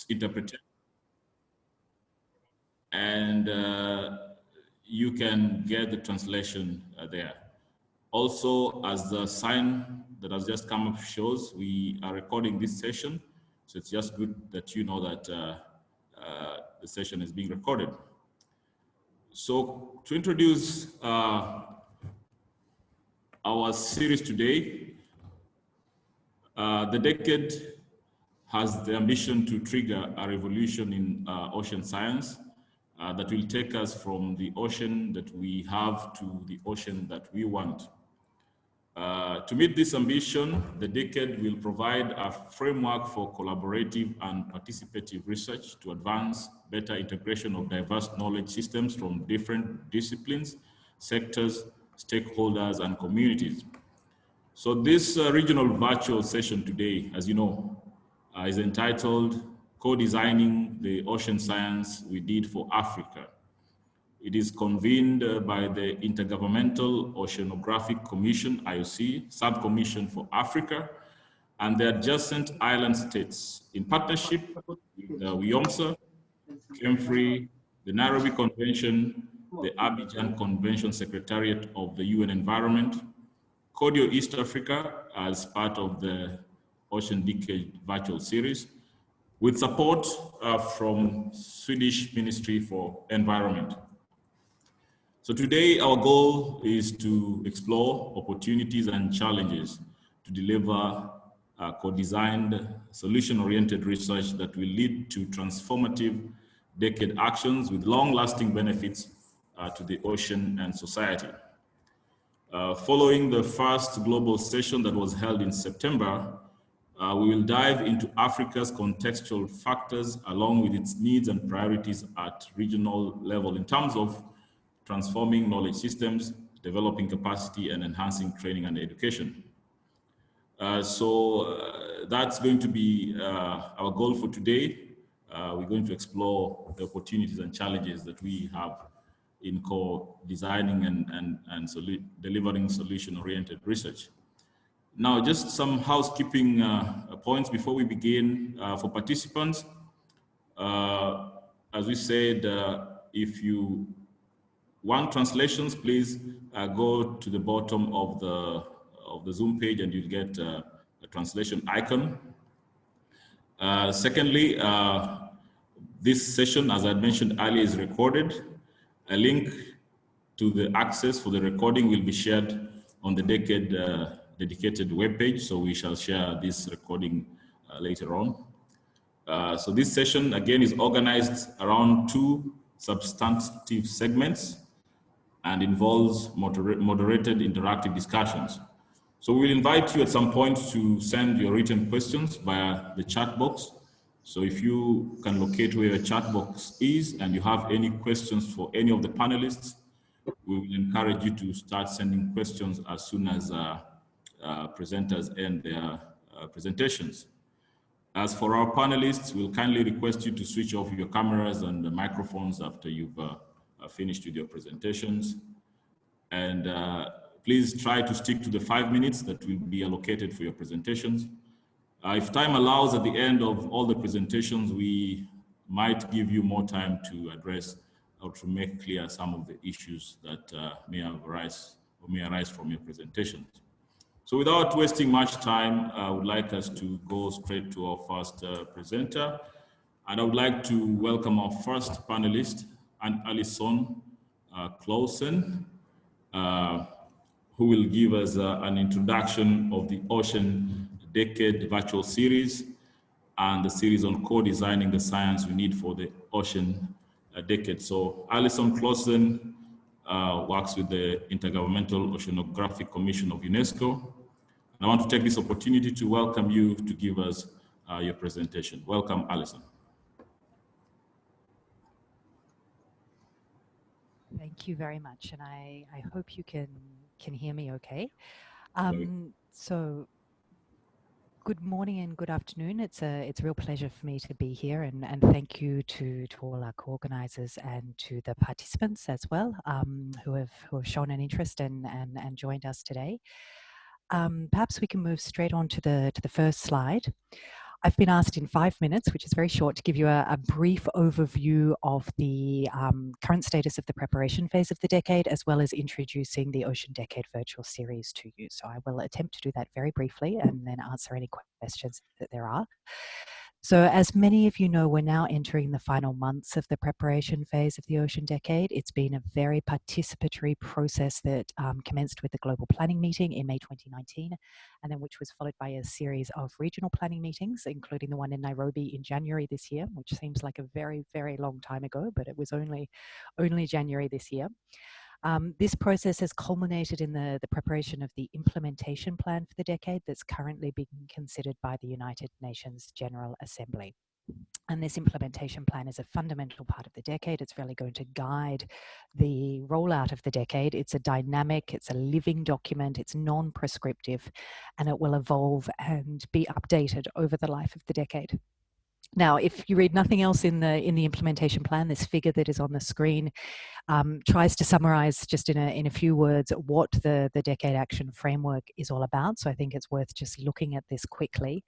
interpretation, and you can get the translation there. Also, as the sign that has just come up shows, we are recording this session, so it's just good that you know that the session is being recorded. So to introduce our series today, the decade has the ambition to trigger a revolution in ocean science that will take us from the ocean that we have to the ocean that we want. To meet this ambition, the decade will provide a framework for collaborative and participative research to advance better integration of diverse knowledge systems from different disciplines, sectors, stakeholders, and communities. So this regional virtual session today, as you know, is entitled Co-Designing the Ocean Science We Did for Africa. It is convened by the Intergovernmental Oceanographic Commission, IOC, Sub Commission for Africa, and the adjacent island states in partnership with IOCA, CAFRICA, the Nairobi Convention, the Abidjan Convention Secretariat of the UN Environment, CODIO East Africa as part of the Ocean Decade Virtual Series, with support from Swedish Ministry for Environment. So today, our goal is to explore opportunities and challenges to deliver co-designed, solution-oriented research that will lead to transformative decade actions with long-lasting benefits to the ocean and society. Following the first global session that was held in September, we will dive into Africa's contextual factors along with its needs and priorities at regional level in terms of transforming knowledge systems, developing capacity, and enhancing training and education. So that's going to be our goal for today. We're going to explore the opportunities and challenges that we have in co-designing and delivering solution-oriented research. Now, just some housekeeping points before we begin for participants. As we said, if you want translations, please go to the bottom of the Zoom page and you'll get a translation icon. Secondly, this session, as I mentioned earlier, is recorded. A link to the access for the recording will be shared on the Decade dedicated webpage, so we shall share this recording later on. So this session, again, is organized around two substantive segments and involves moderated interactive discussions. So we'll invite you at some point to send your written questions via the chat box. So if you can locate where your chat box is and you have any questions for any of the panelists, we will encourage you to start sending questions as soon as presenters end their presentations. As for our panelists, we'll kindly request you to switch off your cameras and the microphones after you've finished with your presentations. And please try to stick to the 5 minutes that will be allocated for your presentations. If time allows, at the end of all the presentations, we might give you more time to address or to make clear some of the issues that may arise from your presentations. So without wasting much time, I would like us to go straight to our first presenter. And I would like to welcome our first panelist, Alison Clausen, who will give us an introduction of the Ocean Decade Virtual Series and the series on co-designing the science we need for the Ocean Decade. So Alison Clausen works with the Intergovernmental Oceanographic Commission of UNESCO. And I want to take this opportunity to welcome you to give us your presentation. Welcome, Alison. Thank you very much, and I hope you can hear me okay. So good morning and good afternoon. It's a real pleasure for me to be here, and thank you to all our co-organizers and to the participants as well, who have shown an interest and joined us today. Perhaps we can move straight on to the first slide. I've been asked in 5 minutes, which is very short, to give you a brief overview of the current status of the preparation phase of the decade, as well as introducing the Ocean Decade virtual series to you. So I will attempt to do that very briefly and then answer any questions that there are. So as many of you know, we're now entering the final months of the preparation phase of the Ocean Decade. It's been a very participatory process that commenced with the Global Planning Meeting in May 2019, and then which was followed by a series of regional planning meetings, including the one in Nairobi in January this year, which seems like a very, very long time ago, but it was only January this year. This process has culminated in the preparation of the implementation plan for the decade that's currently being considered by the United Nations General Assembly. And this implementation plan is a fundamental part of the decade. It's really going to guide the rollout of the decade. It's a dynamic, it's a living document, it's non-prescriptive, and it will evolve and be updated over the life of the decade. Now, if you read nothing else in the implementation plan, this figure that is on the screen tries to summarize just in a few words what the Decade Action Framework is all about. So I think it's worth just looking at this quickly.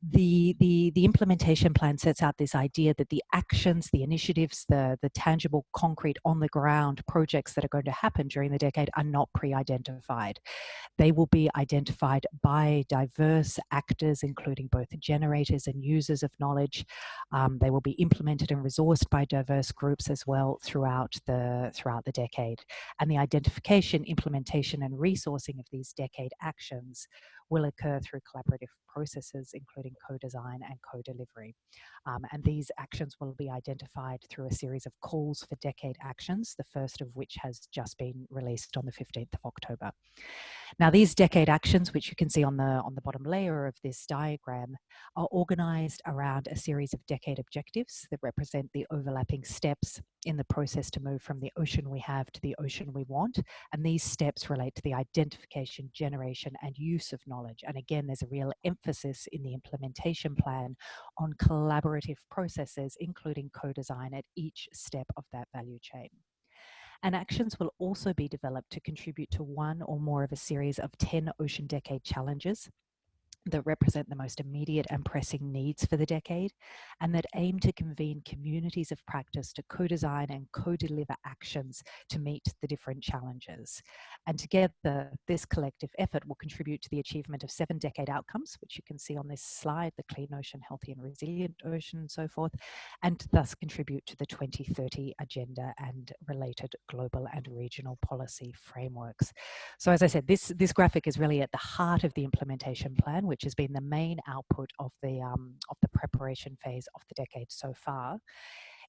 The implementation plan sets out this idea that the actions, the initiatives, the tangible, concrete, on the ground projects that are going to happen during the decade are not pre-identified. They will be identified by diverse actors, including both generators and users of knowledge. They will be implemented and resourced by diverse groups as well throughout the decade. And the identification, implementation, and resourcing of these decade actions will occur through collaborative processes, including co-design and co-delivery. And these actions will be identified through a series of calls for decade actions, the first of which has just been released on the 15th of October. Now, these decade actions, which you can see on the bottom layer of this diagram, are organized around a series of decade objectives that represent the overlapping steps in the process to move from the ocean we have to the ocean we want. And these steps relate to the identification, generation, and use of knowledge. And again, there's a real emphasis in the implementation plan on collaborative processes, including co-design at each step of that value chain. And actions will also be developed to contribute to one or more of a series of 10 Ocean Decade challenges that represent the most immediate and pressing needs for the decade, and that aim to convene communities of practice to co-design and co-deliver actions to meet the different challenges. And together, this collective effort will contribute to the achievement of 7 decade outcomes, which you can see on this slide: the clean ocean, healthy and resilient ocean, and so forth, and thus contribute to the 2030 agenda and related global and regional policy frameworks. So as I said, this graphic is really at the heart of the implementation plan, which has been the main output of the preparation phase of the decade so far.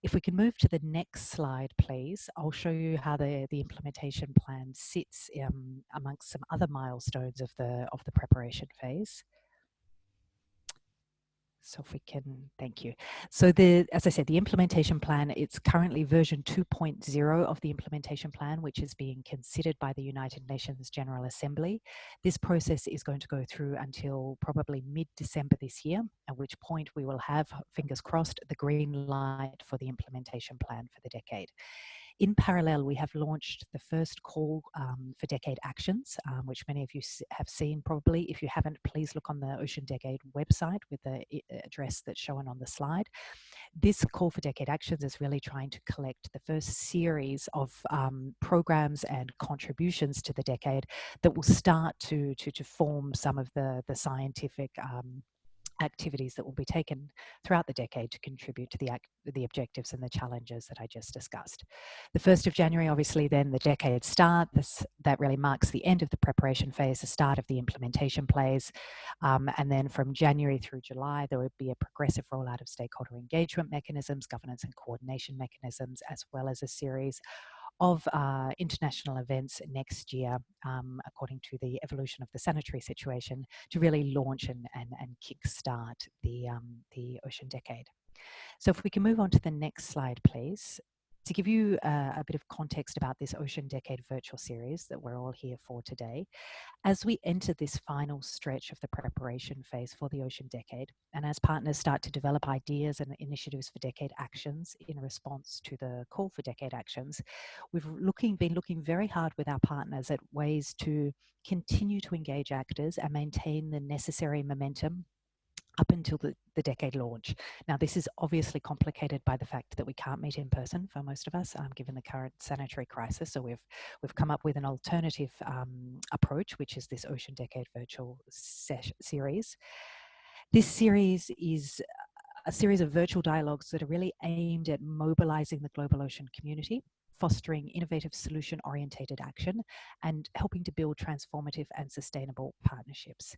If we can move to the next slide, please, I'll show you how the implementation plan sits amongst some other milestones of the preparation phase. So if we can, thank you. So as I said, the implementation plan, it's currently version 2.0 of the implementation plan, which is being considered by the United Nations General Assembly. This process is going to go through until probably mid-December this year, at which point we will have, fingers crossed, the green light for the implementation plan for the decade. In parallel, we have launched the first call for decade actions, which many of you have seen probably. If you haven't, please look on the Ocean Decade website with the address that's shown on the slide. This call for decade actions is really trying to collect the first series of programs and contributions to the decade that will start to form some of the scientific activities that will be taken throughout the decade to contribute to the objectives and the challenges that I just discussed. The 1st of January, obviously, then the decade start. That really marks the end of the preparation phase, the start of the implementation phase. And then from January through July, there would be a progressive rollout of stakeholder engagement mechanisms, governance and coordination mechanisms, as well as a series of international events next year, according to the evolution of the sanitary situation, to really launch and kickstart the Ocean Decade. So if we can move on to the next slide, please. To give you a bit of context about this Ocean Decade virtual series that we're all here for today, as we enter this final stretch of the preparation phase for the Ocean Decade, and as partners start to develop ideas and initiatives for decade actions in response to the call for decade actions, we've been looking very hard with our partners at ways to continue to engage actors and maintain the necessary momentum up until the decade launch. Now, this is obviously complicated by the fact that we can't meet in person for most of us, given the current sanitary crisis. So we've come up with an alternative approach, which is this Ocean Decade virtual series. This series is a series of virtual dialogues that are really aimed at mobilizing the global ocean community, fostering innovative solution-orientated action, and helping to build transformative and sustainable partnerships.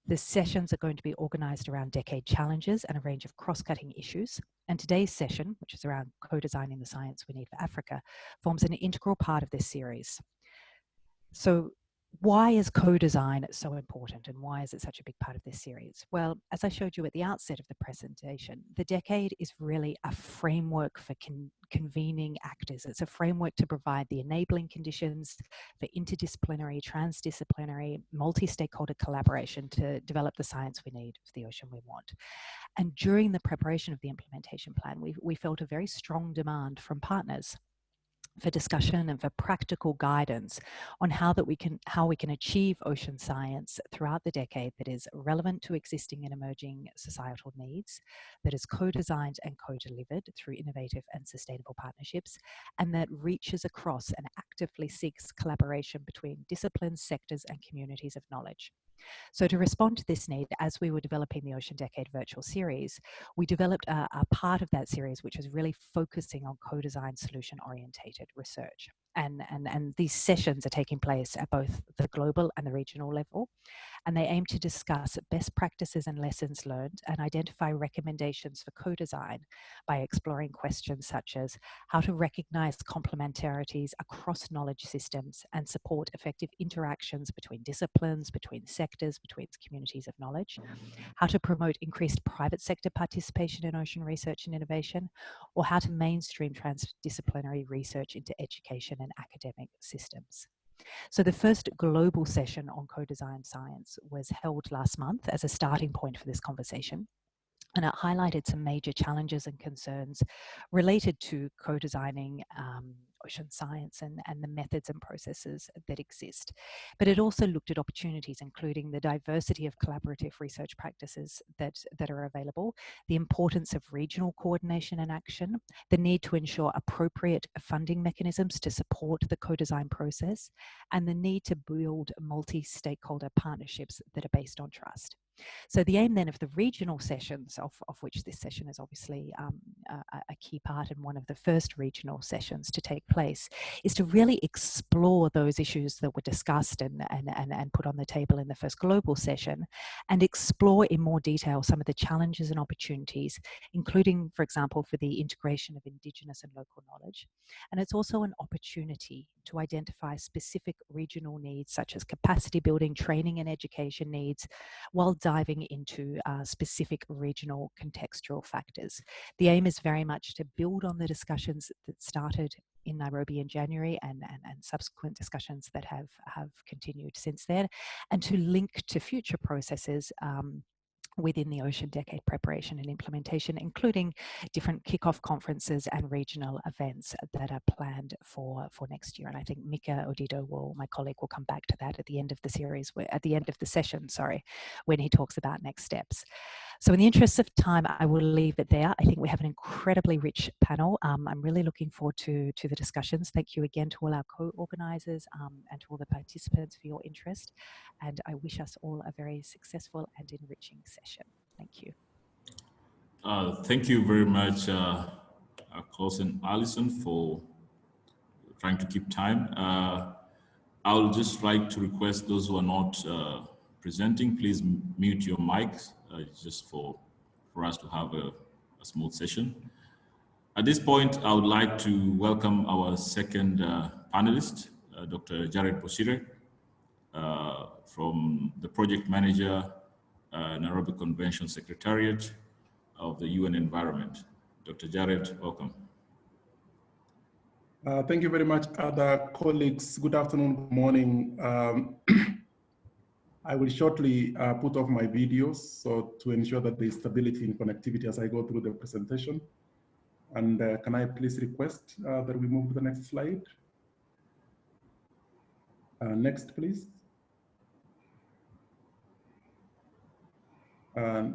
The sessions are going to be organized around decade challenges and a range of cross-cutting issues. And today's session, which is around co-designing the science we need for Africa, forms an integral part of this series. So why is co-design so important, and why is it such a big part of this series? Well, as I showed you at the outset of the presentation, the decade is really a framework for convening actors. It's a framework to provide the enabling conditions for interdisciplinary, transdisciplinary, multi-stakeholder collaboration to develop the science we need for the ocean we want. And during the preparation of the implementation plan, we felt a very strong demand from partners for discussion and for practical guidance on how we can achieve ocean science throughout the decade that is relevant to existing and emerging societal needs, that is co-designed and co-delivered through innovative and sustainable partnerships, and that reaches across and actively seeks collaboration between disciplines, sectors, and communities of knowledge. So to respond to this need, as we were developing the Ocean Decade virtual series, we developed a part of that series which is really focusing on co-design solution-orientated research. And these sessions are taking place at both the global and the regional level, and they aim to discuss best practices and lessons learned and identify recommendations for co-design by exploring questions such as how to recognize complementarities across knowledge systems and support effective interactions between disciplines, between sectors, between communities of knowledge, how to promote increased private sector participation in ocean research and innovation, or how to mainstream transdisciplinary research into education and academic systems. So the first global session on co-design science was held last month as a starting point for this conversation. And it highlighted some major challenges and concerns related to co-designing ocean science and the methods and processes that exist. But it also looked at opportunities, including the diversity of collaborative research practices that are available, the importance of regional coordination and action, the need to ensure appropriate funding mechanisms to support the co-design process, and the need to build multi-stakeholder partnerships that are based on trust. So the aim then of the regional sessions, of which this session is obviously a key part and one of the first regional sessions to take place, is to really explore those issues that were discussed and put on the table in the first global session, and explore in more detail some of the challenges and opportunities, including, for example, for the integration of Indigenous and local knowledge. And it's also an opportunity to identify specific regional needs, such as capacity building, training and education needs, while diving into specific regional contextual factors. The aim is very much to build on the discussions that started in Nairobi in January and subsequent discussions that have continued since then, and to link to future processes within the Ocean Decade preparation and implementation, including different kickoff conferences and regional events that are planned for next year. And I think Mika Odido, my colleague, will come back to that at the end of the series, at the end of the session, sorry, when he talks about next steps. So in the interest of time, I will leave it there. I think we have an incredibly rich panel. I'm really looking forward to the discussions. Thank you again to all our co-organizers and to all the participants for your interest. And I wish us all a very successful and enriching session. Thank you. Thank you very much, Klaus and Alison, for trying to keep time. I'll just like to request those who are not presenting, please mute your mics, just for us to have a smooth session. At this point, I would like to welcome our second panelist, Dr. Jared Bosire, from the project manager, Nairobi Convention Secretariat of the UN Environment. Dr. Jared, welcome. Thank you very much, other colleagues. Good afternoon, good morning. I will shortly put off my videos so to ensure that there is stability in connectivity as I go through the presentation. And can I please request that we move to the next slide? Next, please.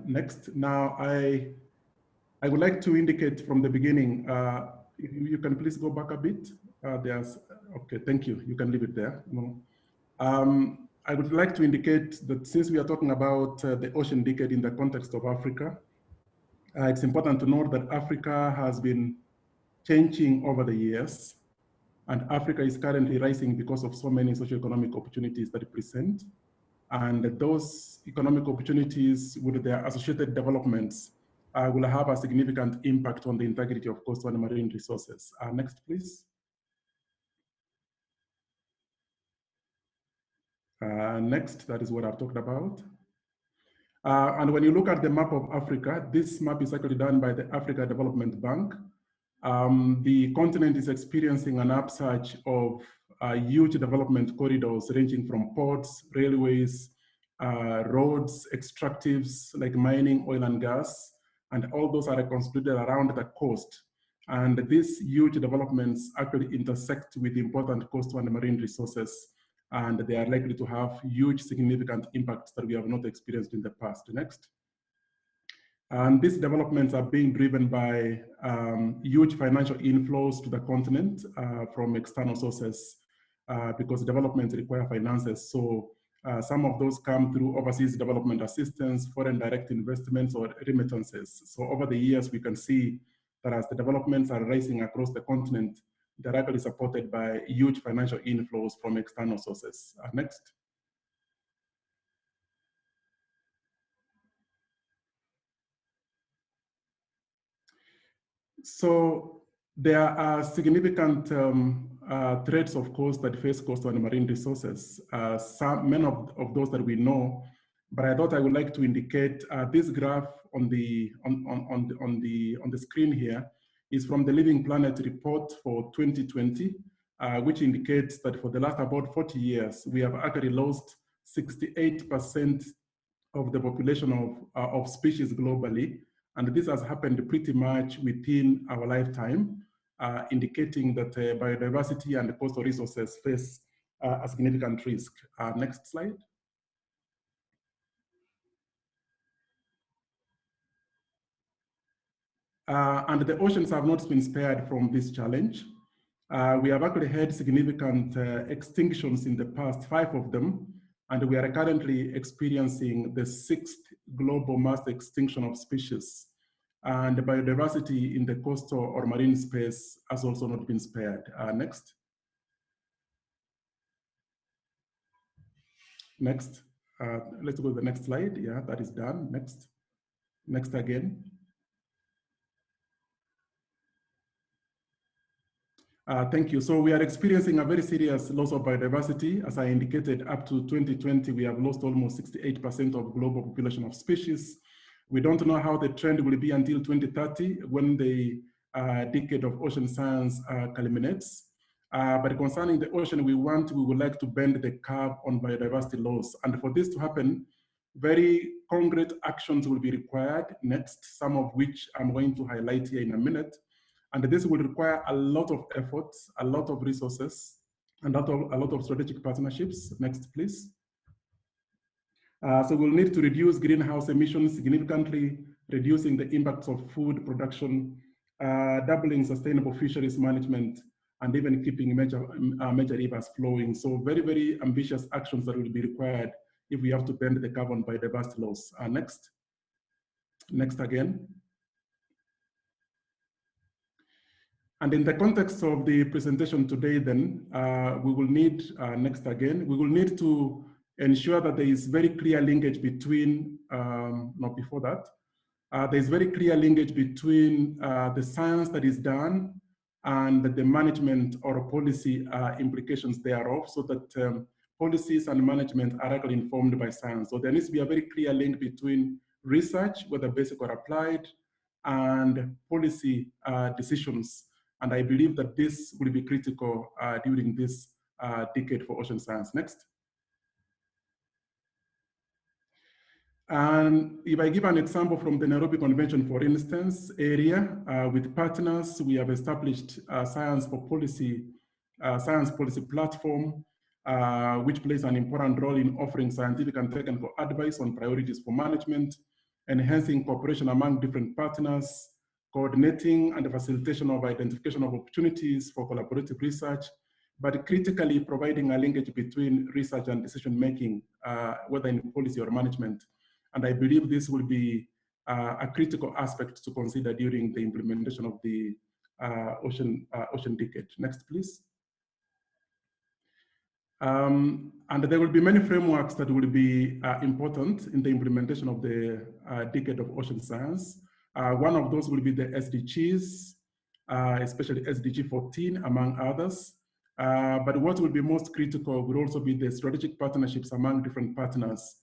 Next. Now, I would like to indicate from the beginning, if you can please go back a bit. Okay, thank you. You can leave it there. No. I would like to indicate that since we are talking about the ocean decade in the context of Africa, it's important to note that Africa has been changing over the years, and Africa is currently rising because of so many socioeconomic opportunities that it presents. And those economic opportunities with their associated developments will have a significant impact on the integrity of coastal and marine resources. Next, please. Next, that is what I've talked about. And when you look at the map of Africa, this map is actually done by the Africa Development Bank. The continent is experiencing an upsurge of huge development corridors ranging from ports, railways, roads, extractives like mining, oil and gas, and all those are concentrated around the coast. And these huge developments actually intersect with important coastal and marine resources, and they are likely to have huge significant impacts that we have not experienced in the past. Next. And these developments are being driven by huge financial inflows to the continent from external sources because developments require finances. So some of those come through overseas development assistance, foreign direct investments, or remittances. So over the years, we can see that as the developments are rising across the continent, they're actually supported by huge financial inflows from external sources. Next. So there are significant threats, of course, that face coastal and marine resources. Many of those that we know, but I thought I would like to indicate this graph on the screen here is from the Living Planet report for 2020, which indicates that for the last about 40 years, we have actually lost 68% of the population of species globally. And this has happened pretty much within our lifetime, indicating that biodiversity and coastal resources face a significant risk. Next slide. And the oceans have not been spared from this challenge. We have actually had significant extinctions in the past, 5 of them, and we are currently experiencing the 6th global mass extinction of species. And the biodiversity in the coastal or marine space has also not been spared. Next. Next. Let's go to the next slide. Yeah, that is done. Next. Next again. Thank you. So we are experiencing a very serious loss of biodiversity. As I indicated, up to 2020, we have lost almost 68% of global population of species. We don't know how the trend will be until 2030 when the decade of ocean science culminates. But concerning the ocean, we would like to bend the curve on biodiversity loss. And for this to happen, very concrete actions will be required next, some of which I'm going to highlight here in a minute. And this will require a lot of efforts, a lot of resources, and a lot of strategic partnerships. Next, please. So we'll need to reduce greenhouse emissions significantly, reducing the impacts of food production, doubling sustainable fisheries management, and even keeping major rivers flowing. So very, very ambitious actions that will be required if we have to bend the curve on biodiversity loss. Next. Next again. And in the context of the presentation today, then, we will need, next again, we will need to ensure that there is very clear linkage between, not before that, there is very clear linkage between the science that is done and the management or policy implications thereof, so that policies and management are actually informed by science. So there needs to be a very clear link between research, whether basic or applied, and policy decisions. And I believe that this will be critical during this decade for ocean science. Next. And if I give an example from the Nairobi Convention, for instance, area, with partners, we have established a science policy platform, which plays an important role in offering scientific and technical advice on priorities for management. enhancing cooperation among different partners, coordinating and facilitation of identification of opportunities for collaborative research, but critically providing a linkage between research and decision-making, whether in policy or management. And I believe this will be a critical aspect to consider during the implementation of the ocean decade. Next, please. And there will be many frameworks that will be important in the implementation of the decade of ocean science. One of those will be the SDGs, especially SDG 14, among others. But what will be most critical will also be the strategic partnerships among different partners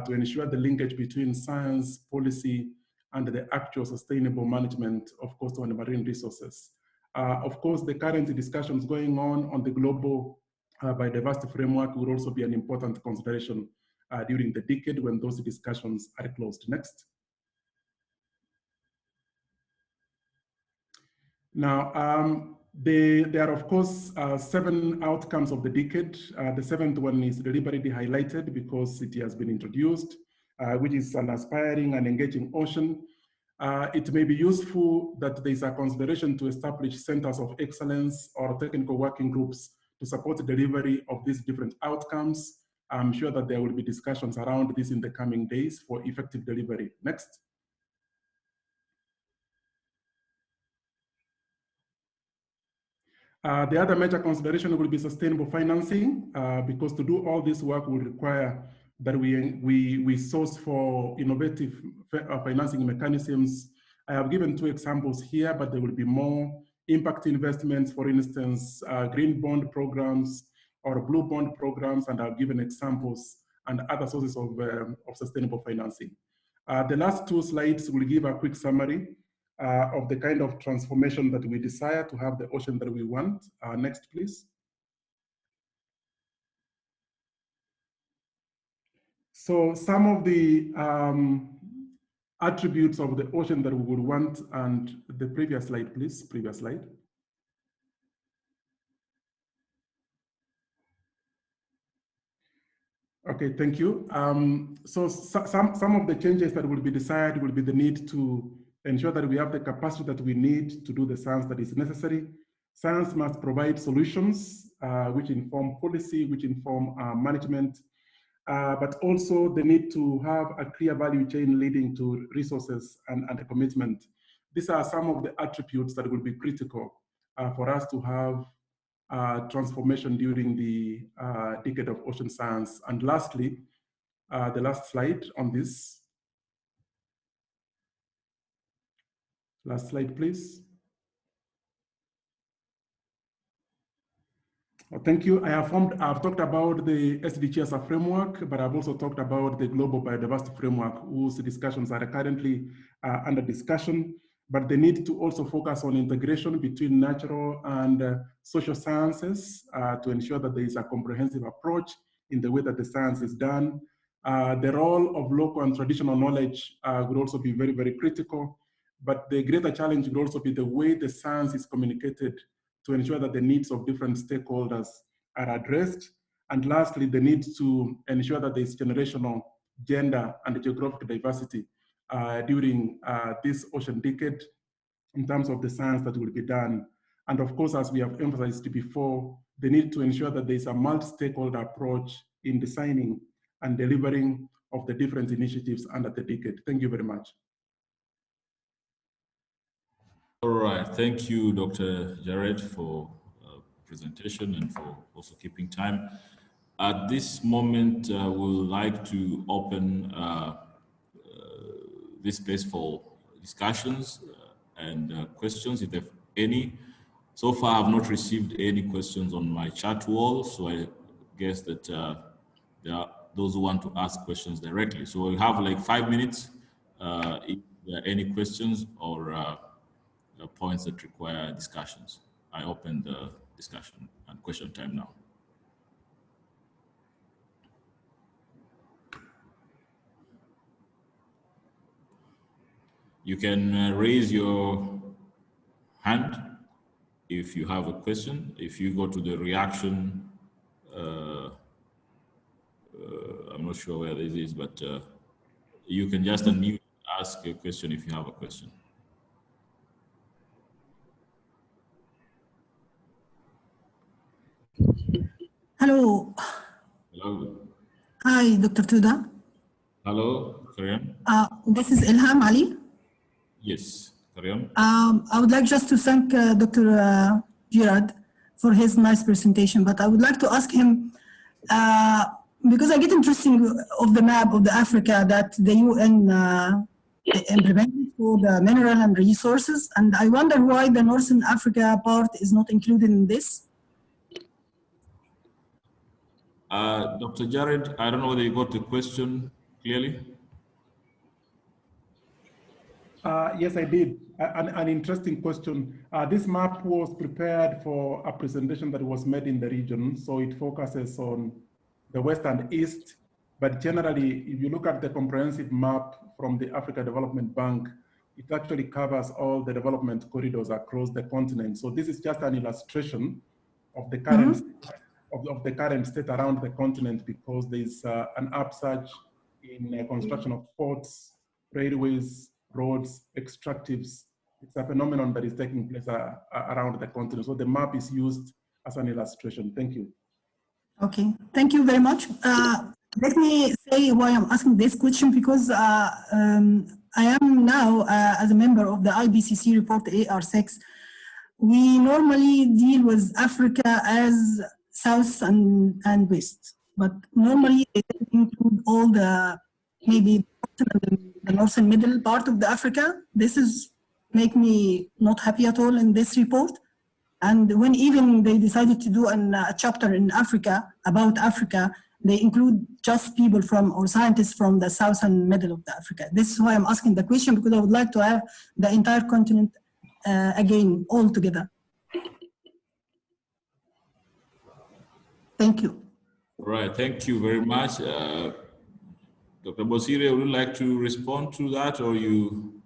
to ensure the linkage between science, policy, and the actual sustainable management of coastal and marine resources. Of course, the current discussions going on the global biodiversity framework will also be an important consideration during the decade when those discussions are closed. Next. Now, there are, of course, 7 outcomes of the decade. The 7th one is deliberately highlighted because it has been introduced, which is an aspiring and engaging ocean. It may be useful that there is a consideration to establish centers of excellence or technical working groups to support the delivery of these different outcomes. I'm sure that there will be discussions around this in the coming days for effective delivery. Next. The other major consideration will be sustainable financing, because to do all this work will require that we source for innovative financing mechanisms. I have given 2 examples here, but there will be more. Impact investments, for instance, green bond programs or blue bond programs, and I've given examples and other sources of sustainable financing. The last 2 slides will give a quick summary of the kind of transformation that we desire to have the ocean that we want. Next, please. So some of the attributes of the ocean that we would want, and the previous slide, please, previous slide. Okay, thank you. So some of the changes that will be desired will be the need to ensure that we have the capacity that we need to do the science that is necessary. Science must provide solutions which inform policy, which inform management, but also the need to have a clear value chain leading to resources and a commitment. These are some of the attributes that will be critical for us to have transformation during the decade of ocean science. And lastly, the last slide on this. Last slide, please. Thank you. I've talked about the SDG as a framework, but I've also talked about the global biodiversity framework, whose discussions are currently under discussion. But they need to also focus on integration between natural and social sciences to ensure that there is a comprehensive approach in the way that the science is done. The role of local and traditional knowledge would also be very, very critical. But the greater challenge would also be the way the science is communicated to ensure that the needs of different stakeholders are addressed. And lastly, the need to ensure that there is generational, gender, and geographic diversity during this ocean decade in terms of the science that will be done. And of course, as we have emphasized before, the need to ensure that there is a multi-stakeholder approach in designing and delivering of the different initiatives under the decade. Thank you very much. All right, thank you, Dr. Jared, for presentation and for also keeping time. At this moment, we would like to open this space for discussions and questions, if there are any. So far, I have not received any questions on my chat wall, so I guess that there are those who want to ask questions directly. So we have like 5 minutes if there are any questions or points that require discussions. I open the discussion and question time now. You can raise your hand if you have a question. If you go to the reaction, I'm not sure where this is, but you can just unmute, ask a question if you have a question. Hello. Hello. Hi, Dr. Tuda. Hello, Karim. This is Ilham Ali. Yes, Karim. I would like just to thank Dr. Gerard for his nice presentation, but I would like to ask him, because I get interested of the map of the Africa that the UN implemented for the mineral and resources, and I wonder why the Northern Africa part is not included in this. Dr. Jared, I don't know whether you got the question clearly. Yes, I did. An interesting question. This map was prepared for a presentation that was made in the region, so it focuses on the West and East. But generally, if you look at the comprehensive map from the Africa Development Bank, it actually covers all the development corridors across the continent. So this is just an illustration of the current of the current state around the continent, because there's an upsurge in construction of ports, railways, roads, extractives. It's a phenomenon that is taking place around the continent. So the map is used as an illustration. Thank you. Okay, thank you very much. Let me say why I'm asking this question, because I am now, as a member of the IBCC report AR6, we normally deal with Africa as South and West, but normally they include all the, maybe the north and middle part of the Africa. This is make me not happy at all in this report. And when even they decided to do a chapter in Africa, about Africa, they include just people from, or scientists from the south and middle of the Africa. This is why I'm asking the question, because I would like to have the entire continent again, all together. Thank you. All right, thank you very much. Dr. Bosire, would you like to respond to that, or you?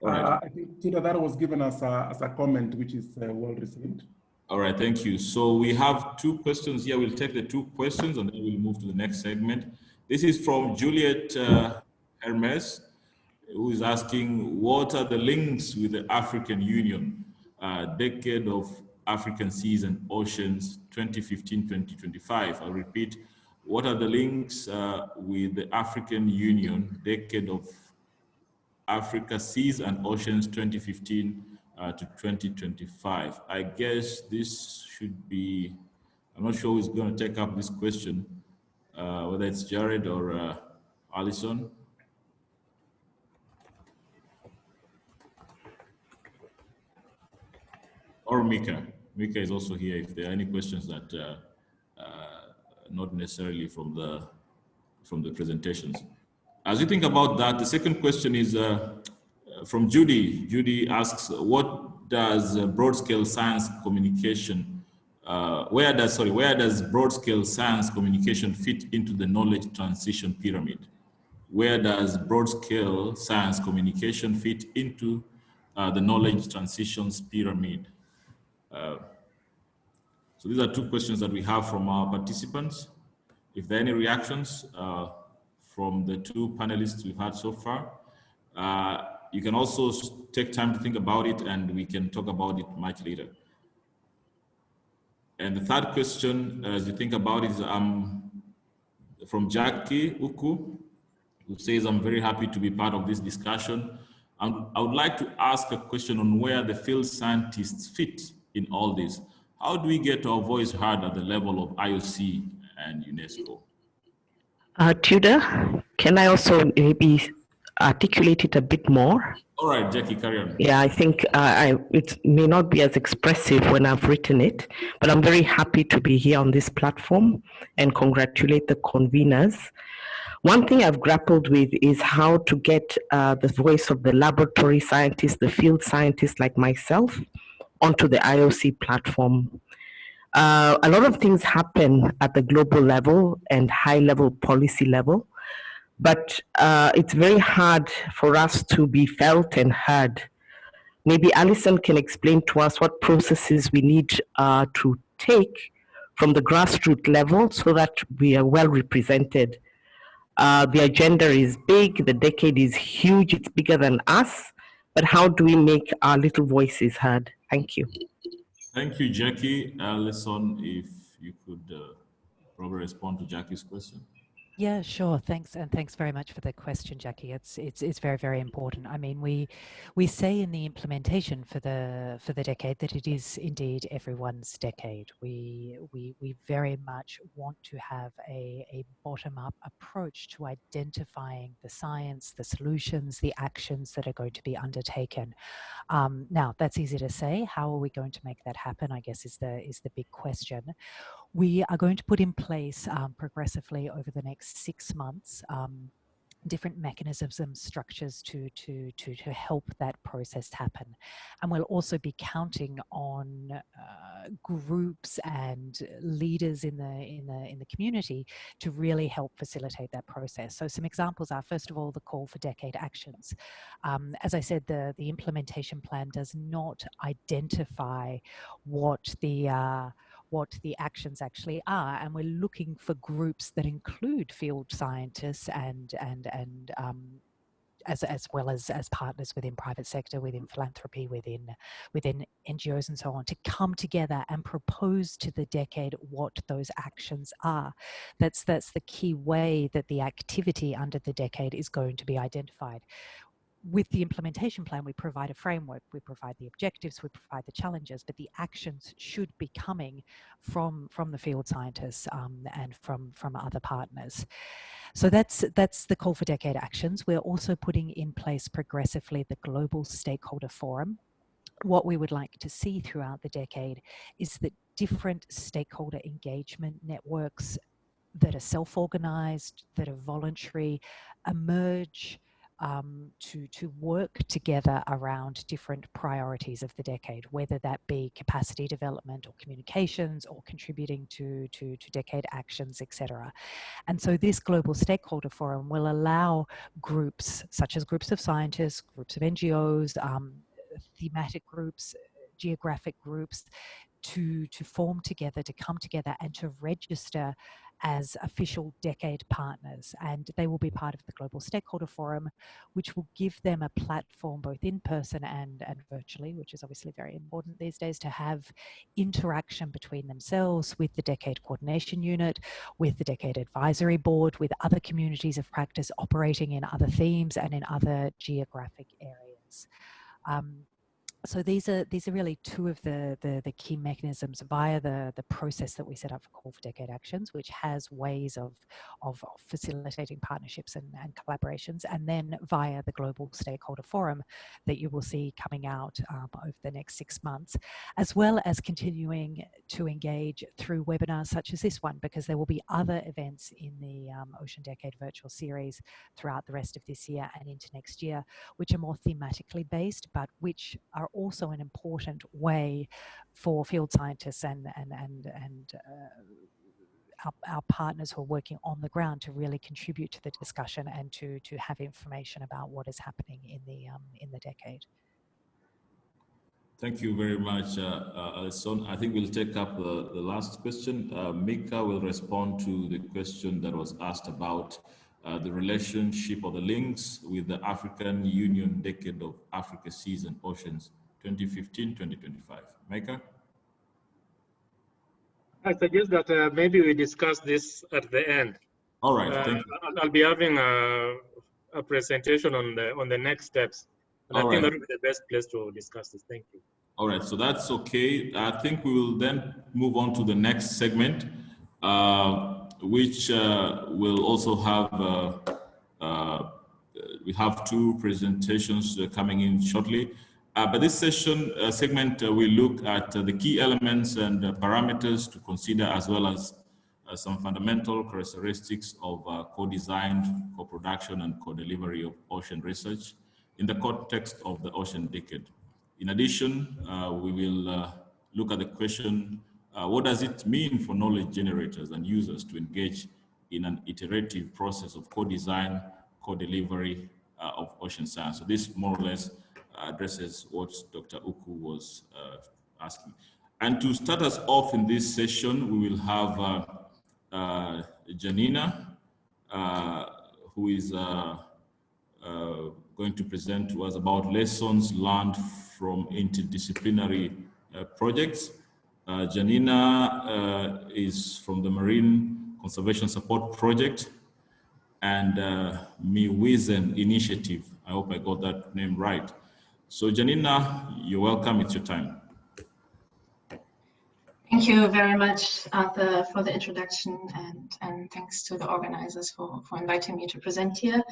All right. I think Tuda, that was given as a comment, which is well received. All right, thank you. So we have two questions here. We'll take the two questions and then we'll move to the next segment. This is from Juliet Hermes, who is asking, what are the links with the African Union, Decade of African Seas and Oceans 2015-2025? I'll repeat, what are the links with the African Union, Decade of Africa Seas and Oceans 2015 to 2025? I guess this should be, I'm not sure who's going to take up this question, whether it's Jared or Alison. Or Mika. Mika is also here if there are any questions that not necessarily from the presentations. As you think about that, the second question is from Judy. Judy asks, what does broad-scale science communication, where does broad-scale science communication fit into the knowledge transition pyramid? Where does broad-scale science communication fit into the knowledge transitions pyramid? So these are two questions that we have from our participants. If there are any reactions from the two panelists we've had so far, you can also take time to think about it and we can talk about it much later. And the third question, as you think about it, is from Jackie Uku, who says, I'm very happy to be part of this discussion. I would like to ask a question on where the field scientists fit in all this. How do we get our voice heard at the level of IOC and UNESCO? Tudor, can I also maybe articulate it a bit more? All right, Jackie, carry on. Yeah, I think it may not be as expressive when I've written it, but I'm very happy to be here on this platform and congratulate the conveners. One thing I've grappled with is how to get the voice of the laboratory scientists, the field scientists like myself, onto the IOC platform. A lot of things happen at the global level and high-level policy level, but it's very hard for us to be felt and heard. Maybe Alison can explain to us what processes we need to take from the grassroots level so that we are well represented The agenda is big, the decade is huge, it's bigger than us, but how do we make our little voices heard? Thank you. Thank you, Jackie. Alison, if you could probably respond to Jackie's question. Yeah, sure. Thanks, and thanks very much for the question, Jackie. It's very, very important. I mean, we say in the implementation for the decade that it is indeed everyone's decade. We very much want to have a bottom-up approach to identifying the science, the solutions, the actions that are going to be undertaken. Now, that's easy to say. How are we going to make that happen, I guess, is the big question. We are going to put in place progressively over the next 6 months different mechanisms and structures to help that process happen. And we'll also be counting on groups and leaders in the community to really help facilitate that process. So some examples are, first of all, the call for decade actions. As I said, the implementation plan does not identify what the actions actually are, and we're looking for groups that include field scientists and as well as partners within private sector, within philanthropy, within NGOs and so on, to come together and propose to the decade what those actions are. That's the key way that the activity under the decade is going to be identified. With the implementation plan, we provide a framework, we provide the objectives, we provide the challenges, but the actions should be coming from the field scientists and from other partners. So that's the call for decade actions. We're also putting in place progressively the Global Stakeholder Forum. What we would like to see throughout the decade is that different stakeholder engagement networks that are self-organized, that are voluntary, emerge to work together around different priorities of the decade, whether that be capacity development or communications or contributing to decade actions, etc. And so this Global Stakeholder Forum will allow groups, such as groups of scientists, groups of NGOs, thematic groups, geographic groups, to form together, to come together and to register as official decade partners. And they will be part of the Global Stakeholder Forum, which will give them a platform both in person and virtually, which is obviously very important these days, to have interaction between themselves, with the Decade Coordination Unit, with the Decade Advisory Board, with other communities of practice operating in other themes and in other geographic areas. So these are really two of the key mechanisms via the process that we set up for Call for Decade Actions, which has ways of facilitating partnerships and collaborations, and then via the Global Stakeholder Forum that you will see coming out over the next 6 months, as well as continuing to engage through webinars such as this one, because there will be other events in the Ocean Decade virtual series throughout the rest of this year and into next year, which are more thematically based, but which are also an important way for field scientists and our partners who are working on the ground to really contribute to the discussion and to have information about what is happening in the decade. Thank you very much, Alison. I think we'll take up the last question. Mika will respond to the question that was asked about the relationship or the links with the African Union Decade of Africa Seas and Oceans 2015-2025. Mika? I suggest that maybe we discuss this at the end. All right, thank you. I'll be having a presentation on the next steps. And I think that would be the best place to discuss this. Thank you. All right, so that's okay. I think we will then move on to the next segment, which will also have, we have two presentations coming in shortly. But this segment, we look at the key elements and parameters to consider, as well as some fundamental characteristics of co-designed, co-production, and co-delivery of ocean research in the context of the Ocean Decade. In addition, we will look at the question, what does it mean for knowledge generators and users to engage in an iterative process of co-design, co-delivery of ocean science? So this more or less addresses what Dr. Uku was asking. And to start us off in this session, we will have Janina, who is going to present to us about lessons learned from interdisciplinary projects. Janina is from the Marine Conservation Support Project and Miwizen Initiative. I hope I got that name right. So Janina, you're welcome, it's your time. Thank you very much, Arthur, for the introduction, and thanks to the organizers for inviting me to present here.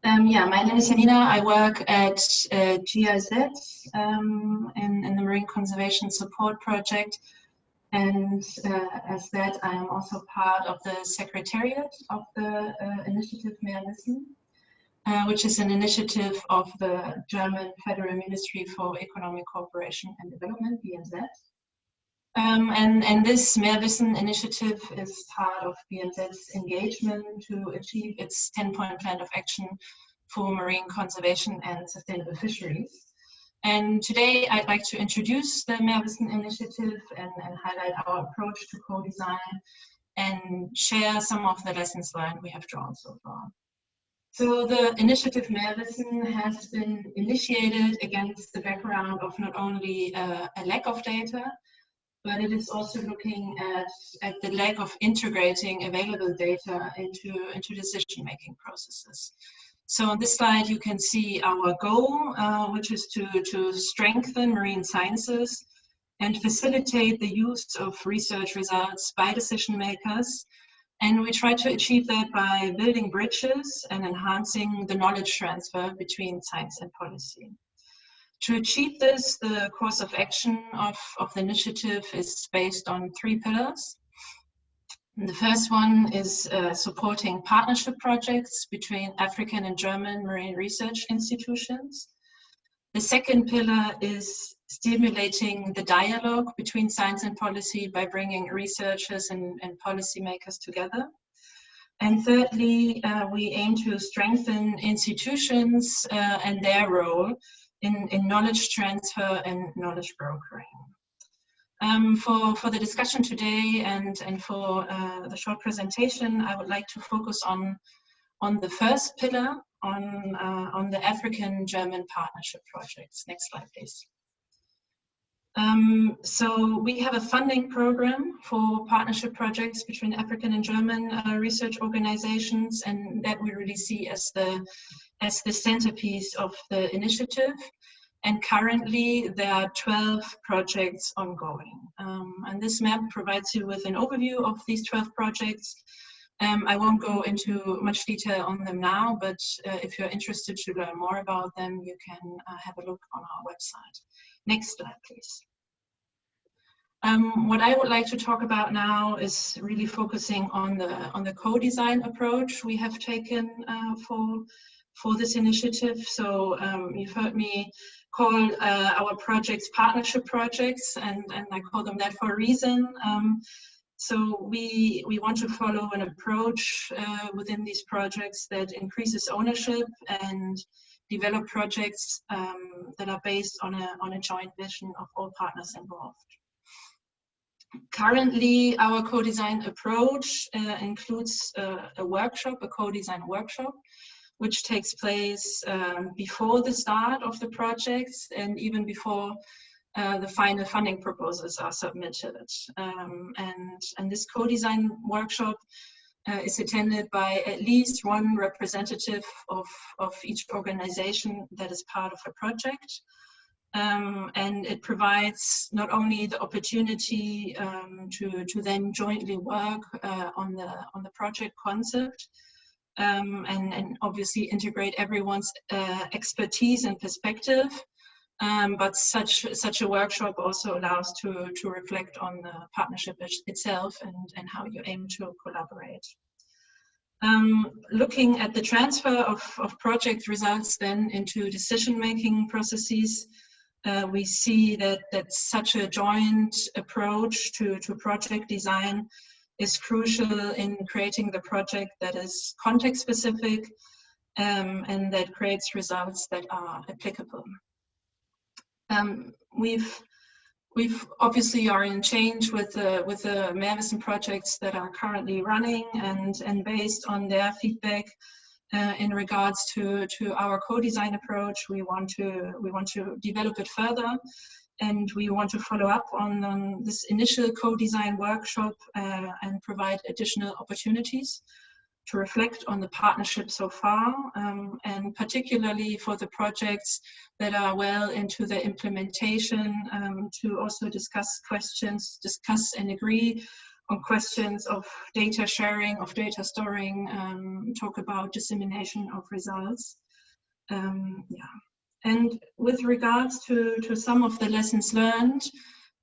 Yeah, my name is Janina. I work at GIZ in the Marine Conservation Support Project. And as that, I am also part of the Secretariat of the initiative Meerwissen, which is an initiative of the German Federal Ministry for Economic Cooperation and Development, BMZ. And this Meerwissen initiative is part of BMZ's engagement to achieve its 10-point plan of action for marine conservation and sustainable fisheries. And today I'd like to introduce the Meerwissen initiative and highlight our approach to co-design and share some of the lessons learned we have drawn so far. So the initiative Meerwissen has been initiated against the background of not only a lack of data, but it is also looking at the lack of integrating available data into decision-making processes. So on this slide, you can see our goal, which is to strengthen marine sciences and facilitate the use of research results by decision makers. And we try to achieve that by building bridges and enhancing the knowledge transfer between science and policy. To achieve this, the course of action of the initiative is based on 3 pillars. And the first one is supporting partnership projects between African and German marine research institutions. The second pillar is stimulating the dialogue between science and policy by bringing researchers and policymakers together. And thirdly, we aim to strengthen institutions and their role in knowledge transfer and knowledge brokering. For the discussion today and for the short presentation, I would like to focus on the first pillar, on the African-German partnership projects. Next slide, please. So we have a funding program for partnership projects between African and German research organizations, and that we really see as the centerpiece of the initiative. And currently there are 12 projects ongoing. And this map provides you with an overview of these 12 projects. I won't go into much detail on them now, but if you're interested to learn more about them, you can have a look on our website. Next slide, please. What I would like to talk about now is really focusing on the co-design approach we have taken for this initiative. So you've heard me call our projects partnership projects, and I call them that for a reason. So we want to follow an approach within these projects that increases ownership and develop projects that are based on a joint vision of all partners involved. Currently, our co-design approach includes a workshop, a co-design workshop, which takes place before the start of the projects and even before the final funding proposals are submitted. And this co-design workshop is attended by at least one representative of each organization that is part of a project. And it provides not only the opportunity to then jointly work on the project concept, and obviously integrate everyone's expertise and perspective, but such a workshop also allows to reflect on the partnership itself and how you aim to collaborate. Looking at the transfer of project results then into decision-making processes, we see that such a joint approach to project design is crucial in creating the project that is context-specific and that creates results that are applicable. We've obviously are in change with the Meerwissen projects that are currently running, and based on their feedback, in regards to our co-design approach. We want to develop it further, and we want to follow up on this initial co-design workshop and provide additional opportunities to reflect on the partnership so far, and particularly for the projects that are well into the implementation, to also discuss and agree on questions of data sharing, of data storing, talk about dissemination of results. And with regards to some of the lessons learned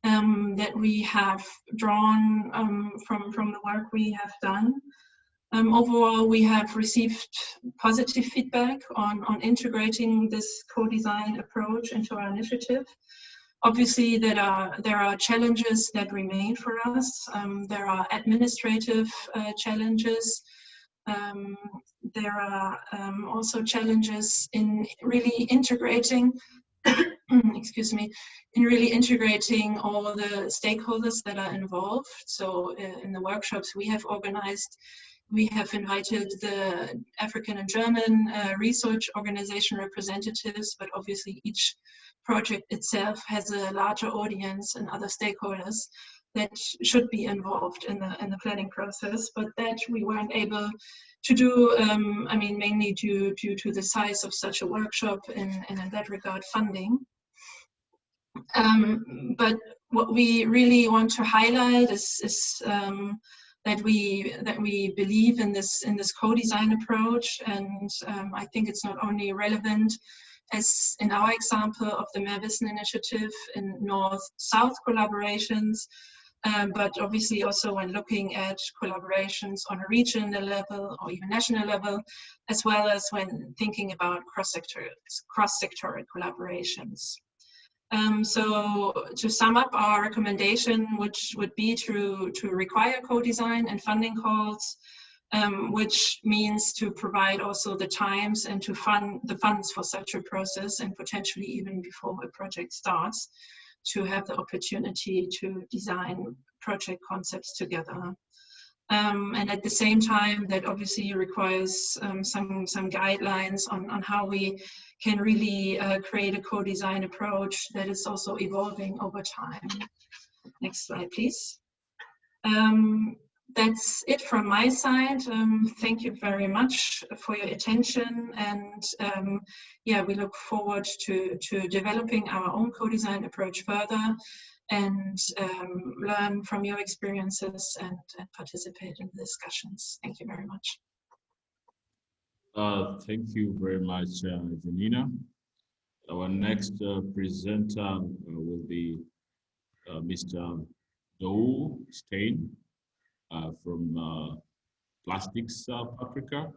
that we have drawn from the work we have done, overall, we have received positive feedback on integrating this co-design approach into our initiative. Obviously, there are challenges that remain for us. There are administrative challenges. There are also challenges in really integrating, excuse me, in really integrating all the stakeholders that are involved. So in the workshops we have organized, we have invited the African and German research organization representatives, but obviously each project itself has a larger audience and other stakeholders that should be involved in the planning process, but that we weren't able to do, I mean, mainly due to the size of such a workshop and in that regard funding. But what we really want to highlight is that we believe in this co-design approach, and I think it's not only relevant as in our example of the Mehrwissen initiative in North-South collaborations, but obviously also when looking at collaborations on a regional level or even national level, as well as when thinking about cross-sectoral collaborations. So to sum up, our recommendation, which would be to require co-design and funding calls, which means to provide also the times and to fund the funds for such a process, and potentially even before a project starts, to have the opportunity to design project concepts together. And at the same time, that obviously requires some guidelines on how we can really create a co-design approach that is also evolving over time. Next slide, please. That's it from my side. Thank you very much for your attention, and yeah, we look forward to developing our own co-design approach further, and learn from your experiences and participate in the discussions. Thank you very much. Thank you very much, Janina. Our next presenter will be Mr. Dou Stein from Plastics South Africa.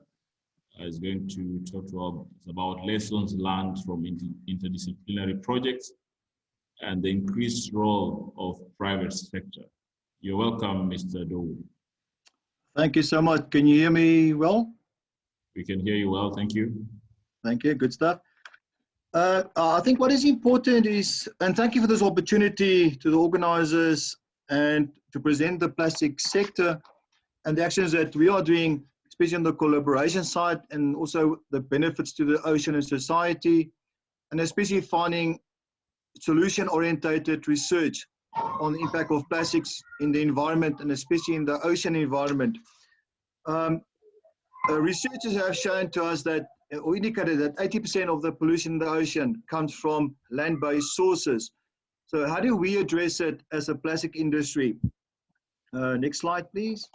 Is going to talk to us about lessons learned from interdisciplinary projects and the increased role of private sector. You're welcome, Mr. Dou. Thank you so much. Can you hear me well? We can hear you well, thank you. Thank you, good stuff. I think what is important is, and thank you for this opportunity to the organizers and to present the plastic sector and the actions that we are doing, especially on the collaboration side, and also the benefits to the ocean and society, and especially finding solution-orientated research on the impact of plastics in the environment, and especially in the ocean environment. Researchers have shown to us that, or indicated that 80% of the pollution in the ocean comes from land-based sources. So how do we address it as a plastic industry? Next slide, please.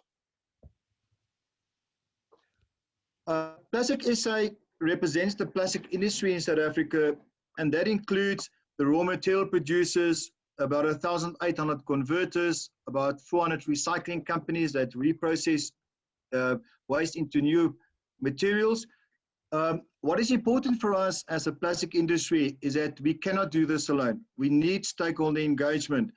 Plastic SA represents the plastic industry in South Africa, and that includes the raw material producers, about 1,800 converters, about 400 recycling companies that reprocess waste into new materials. What is important for us as a plastic industry is that we cannot do this alone. We need stakeholder engagement.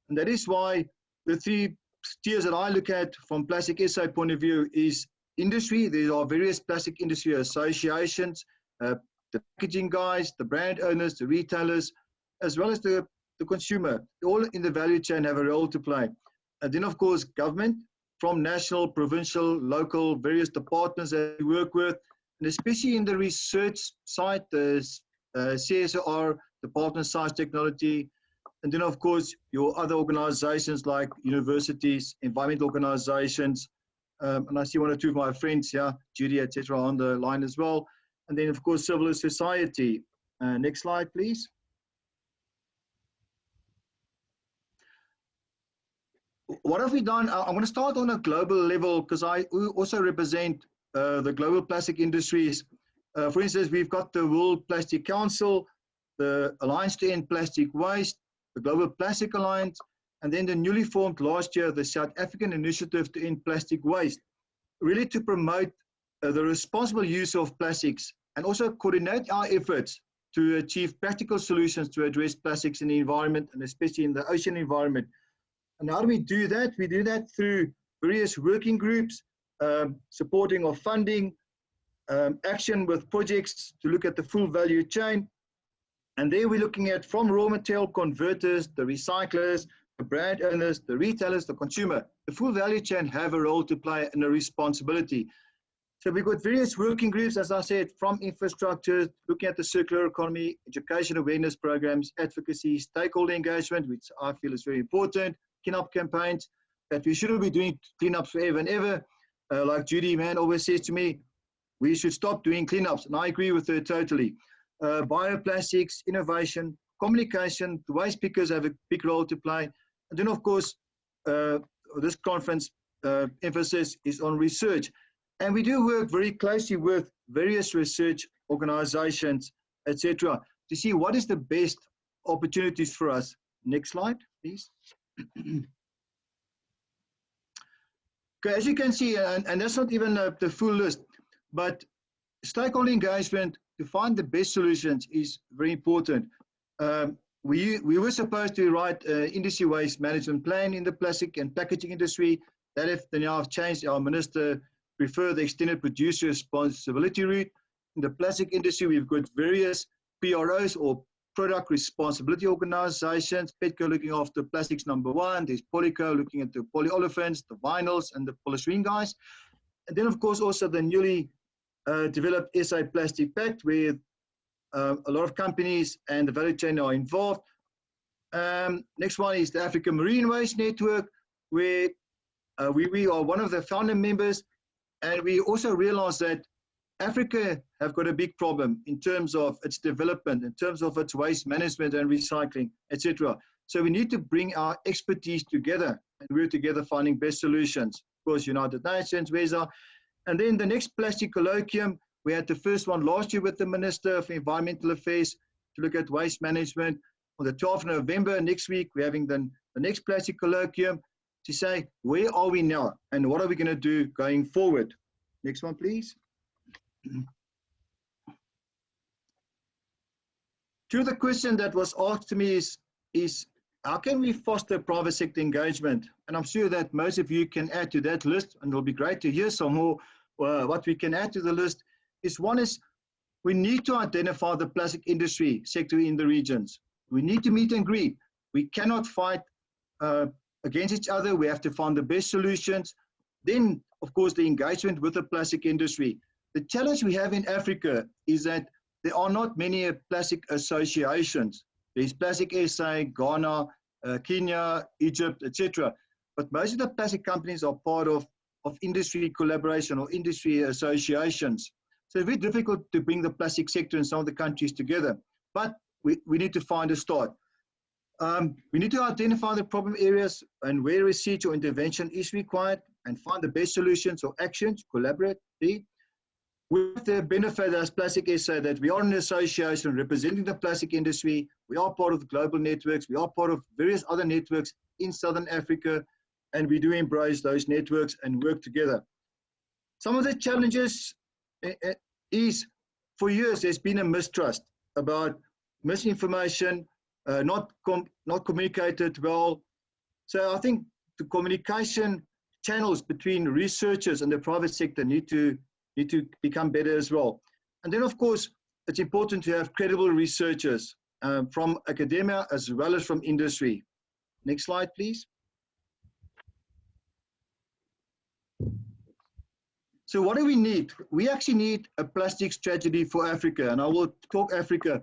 And that is why the three tiers that I look at from Plastic SA point of view is industry. There are various plastic industry associations, the packaging guys, the brand owners, the retailers, as well as the consumer. All in the value chain have a role to play. And then of course, government, from national, provincial, local, various departments that we work with, and especially in the research side, the CSR, Department of Science Technology, and then of course your other organizations like universities, environmental organizations, and I see one or two of my friends here, Judy, etc., on the line as well. And then of course civil society. Next slide, please. What have we done? I'm going to start on a global level because I also represent the global plastic industries. For instance, we've got the World Plastic Council, the Alliance to End Plastic Waste, the Global Plastic Alliance, and then the newly formed last year, the South African Initiative to End Plastic Waste, really to promote the responsible use of plastics and also coordinate our efforts to achieve practical solutions to address plastics in the environment and especially in the ocean environment. And how do we do that? We do that through various working groups, supporting of funding, action with projects to look at the full value chain. And there we're looking at from raw material converters, the recyclers, the brand owners, the retailers, the consumer. The full value chain have a role to play and a responsibility. So we've got various working groups, as I said, from infrastructure, looking at the circular economy, education awareness programs, advocacy, stakeholder engagement, which I feel is very important, cleanup campaigns, that we shouldn't be doing cleanups forever and ever. Like Judy, man, always says to me, we should stop doing cleanups, and I agree with her totally. Bioplastics, innovation, communication, the waste pickers have a big role to play. And then, of course, this conference emphasis is on research. And we do work very closely with various research organizations, etc., to see what is the best opportunities for us. Next slide, please. Okay, as you can see, and that's not even the full list, but stakeholder engagement to find the best solutions is very important. We were supposed to write an industry waste management plan in the plastic and packaging industry. That if they now have changed, our minister prefer the extended producer responsibility route. In the plastic industry, we've got various PROs or product responsibility organizations. Petco looking after plastics #1. There's Polyco looking at the polyolefins, the vinyls, and the polystyrene guys. And then, of course, also the newly developed SA Plastic Pact, where a lot of companies and the value chain are involved. Next one is the African Marine Waste Network, where we are one of the founder members. And we also realize that Africa have got a big problem in terms of its development, in terms of its waste management and recycling, etc. So we need to bring our expertise together and work together finding best solutions. Of course, United Nations, WESA. And then the next plastic colloquium, we had the first one last year with the Minister of Environmental Affairs to look at waste management. On the 12th of November, next week, we're having the next plastic colloquium to say, where are we now and what are we going to do going forward? Next one, please. To the question that was asked to me is how can we foster private sector engagement? And I'm sure that most of you can add to that list, and it'll be great to hear some more what we can add to the list. One is we need to identify the plastic industry sector in the regions. We need to meet and greet. We cannot fight against each other. We have to find the best solutions. Then, of course, the engagement with the plastic industry. The challenge we have in Africa is that there are not many plastic associations. There's Plastic SA, Ghana, Kenya, Egypt, etc. But most of the plastic companies are part of industry collaboration or industry associations. So it's very difficult to bring the plastic sector in some of the countries together. But we need to find a start. We need to identify the problem areas and where research or intervention is required and find the best solutions or actions, collaborate. With the benefit as Plastic SA that we are an association representing the plastic industry, we are part of the global networks, we are part of various other networks in Southern Africa, and we do embrace those networks and work together. Some of the challenges is, for years, there's been a mistrust about misinformation, not communicated well. So I think the communication channels between researchers and the private sector need to become better as well. And then, of course, it's important to have credible researchers from academia as well as from industry. Next slide, please. So what do we need? We actually need a plastic strategy for Africa, and I will talk Africa.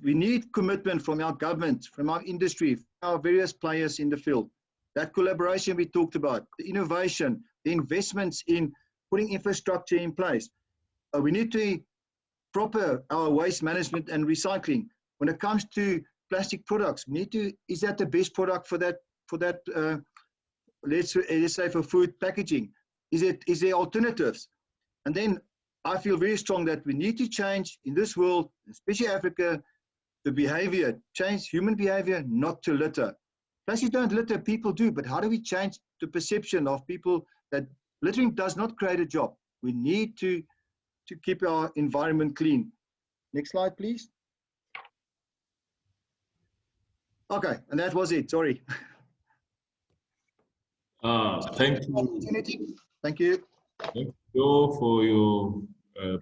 We need commitment from our government, from our industry, from our various players in the field. That collaboration we talked about, the innovation, the investments in putting infrastructure in place. We need to proper our waste management and recycling. When it comes to plastic products, we need to, is that the best product for that, let's say for food packaging? Is there alternatives? And then I feel very strong that we need to change in this world, especially Africa, the behavior, change human behavior, not to litter. Plastic don't litter, people do, but how do we change the perception of people that littering does not create a job? We need to keep our environment clean. Next slide, please. Okay, and that was it, sorry. Thank you. Thank you. Thank you for your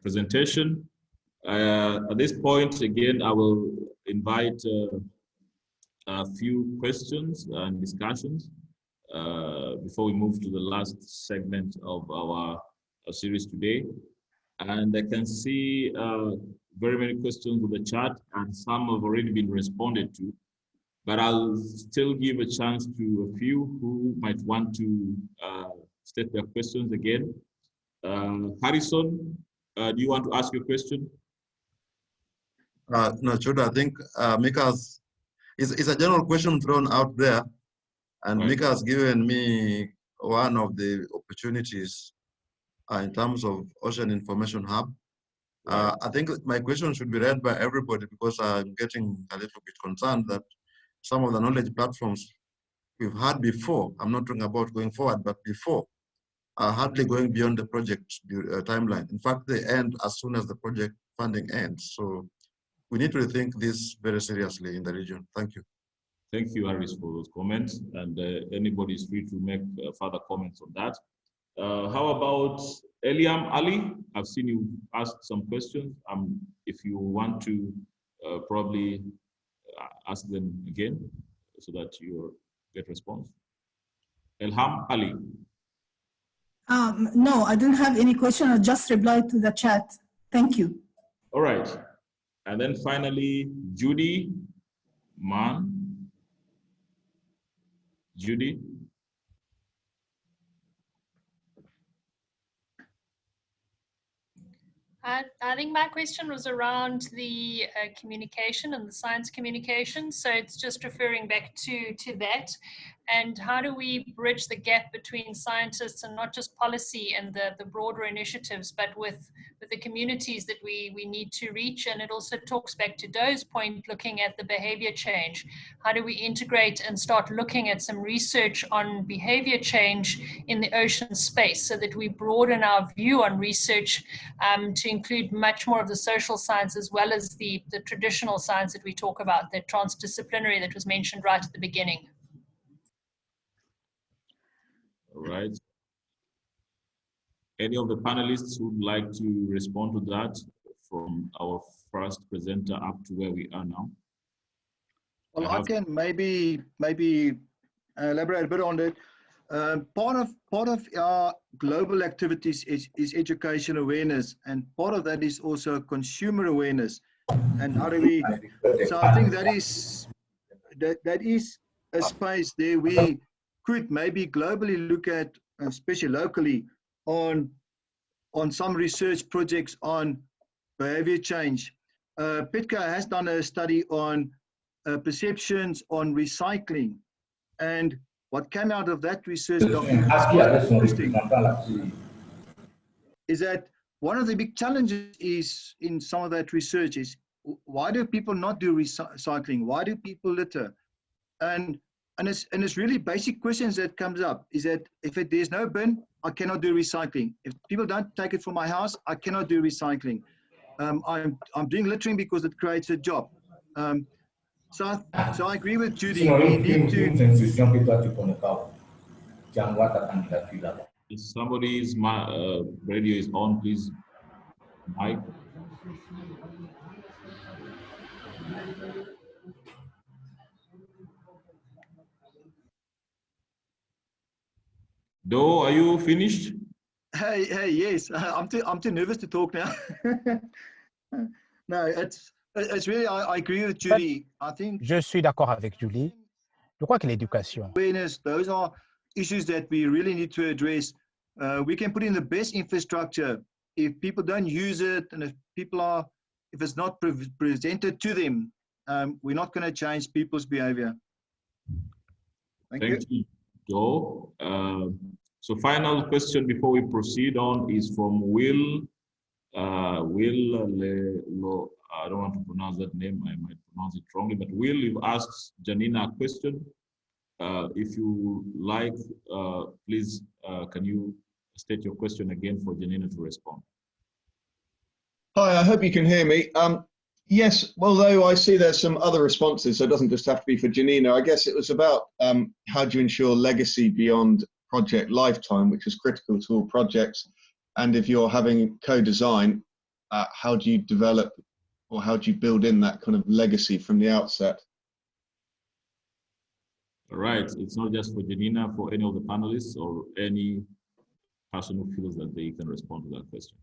presentation. At this point, again, I will invite a few questions and discussions before we move to the last segment of our series today. And I can see very many questions in the chat, and some have already been responded to. But I'll still give a chance to a few who might want to state their questions again. Harrison, do you want to ask your question? No, Judah, I think Mika's, it's a general question thrown out there, and right. Mika has given me one of the opportunities in terms of Ocean Information Hub. Right. I think my question should be read by everybody, because I'm getting a little bit concerned that some of the knowledge platforms we've had before, I'm not talking about going forward, but before, are hardly going beyond the project timeline. In fact, they end as soon as the project funding ends. So we need to rethink this very seriously in the region. Thank you. Thank you, Harris, for those comments. And anybody is free to make further comments on that. How about Eliam Ali? I've seen you ask some questions. If you want to probably ask them again so that you get response. Elham Ali. No, I don't have any question. I just replied to the chat. Thank you. All right. And then finally, Judy Mann. Judy. I think my question was around the communication and the science communication. So it's just referring back to that. And how do we bridge the gap between scientists and not just policy and the broader initiatives, but with the communities that we need to reach? And it also talks back to Doe's point, looking at the behavior change. How do we integrate and start looking at some research on behavior change in the ocean space so that we broaden our view on research to include much more of the social science as well as the traditional science that we talk about, the transdisciplinary that was mentioned right at the beginning? All right. Any of the panelists who would like to respond to that, from our first presenter up to where we are now? Well, I can maybe elaborate a bit on it. Part of our global activities is education awareness, and part of that is also consumer awareness. And how do we? So I think that is a space there we could maybe globally look at, especially locally, on some research projects on behavior change. Petka has done a study on perceptions on recycling, and what came out of that research is that one of the big challenges is in some of that research is, why do people not do recycling? Why do people litter? And it's really basic questions that comes up, is that if there's no bin, I cannot do recycling. If people don't take it from my house, I cannot do recycling. I'm doing littering because it creates a job. So I agree with Judy. We need to. If somebody's radio is on, please. Mike. Doe, are you finished? Hey, yes, I'm too nervous to talk now. No, it's really, I agree with Judy. I think Je suis d'accord avec Julie. Je crois que l'éducation. Awareness, those are issues that we really need to address. We can put in the best infrastructure. If people don't use it, and if it's not presented to them, we're not going to change people's behavior. Thank you, Joe. So final question before we proceed on is from Will. I don't want to pronounce that name. I might pronounce it wrongly, but Will, you've asked Janina a question. If you like, please, can you state your question again for Janina to respond? Hi, I hope you can hear me. Yes, although I see there's some other responses, so it doesn't just have to be for Janina. I guess it was about how do you ensure legacy beyond project lifetime, which is critical to all projects. And if you're having co-design, how do you develop or how do you build in that kind of legacy from the outset? All right, it's not just for Janina, for any of the panelists or any person who feels that they can respond to that question.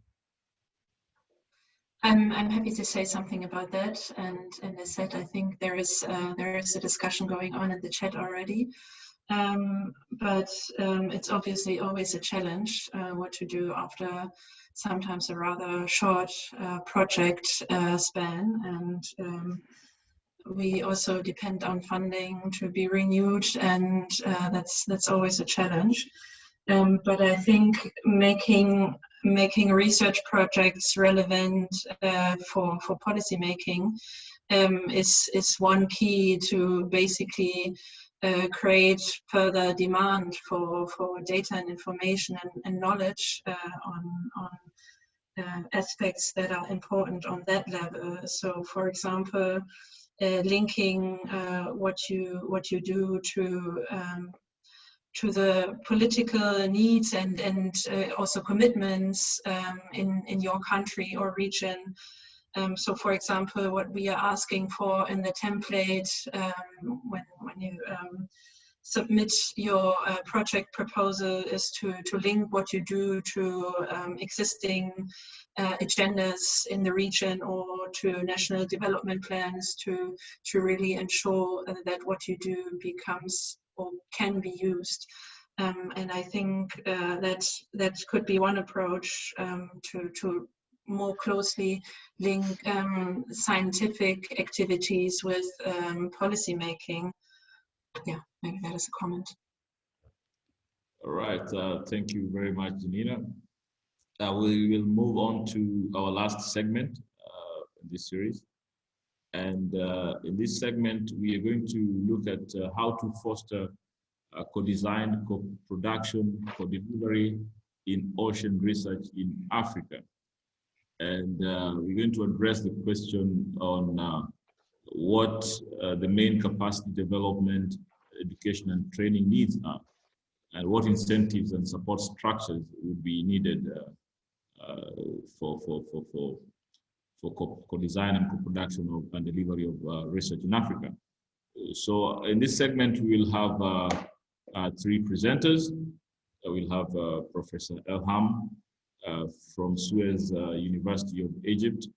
I'm happy to say something about that, and as said, I think there is a discussion going on in the chat already, but it's obviously always a challenge what to do after sometimes a rather short project span, and we also depend on funding to be renewed, and that's always a challenge. But I think making research projects relevant for policy making is one key to basically create further demand for data and information and knowledge on aspects that are important on that level. So, for example, linking what you do to the political needs and also commitments in your country or region. So, for example, what we are asking for in the template when you submit your project proposal is to link what you do to existing agendas in the region or to national development plans to really ensure that what you do becomes or can be used. And I think that could be one approach to more closely link scientific activities with policy making. Yeah, maybe that is a comment. All right, thank you very much, Janina. We will move on to our last segment in this series. And in this segment, we are going to look at how to foster co-design, co-production, co-delivery in ocean research in Africa. And we're going to address the question on what the main capacity development, education and training needs are, and what incentives and support structures would be needed for co-design and co-production and delivery of research in Africa. So in this segment, we will have three presenters. We'll have Professor Elham from Suez University of Egypt,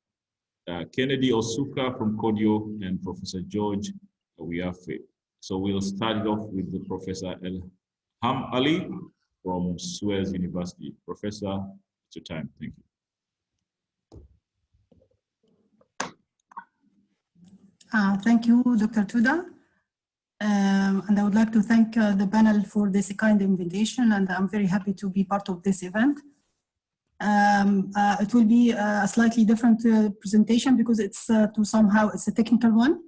Kennedy Osuka from Kodio, and Professor George Wiafe. So we'll start it off with the Professor Elham Ali from Suez University. Professor, it's your time. Thank you. Thank you, Dr. Tuda. And I would like to thank the panel for this kind invitation, and I'm very happy to be part of this event. It will be a slightly different presentation because it's it's a technical one.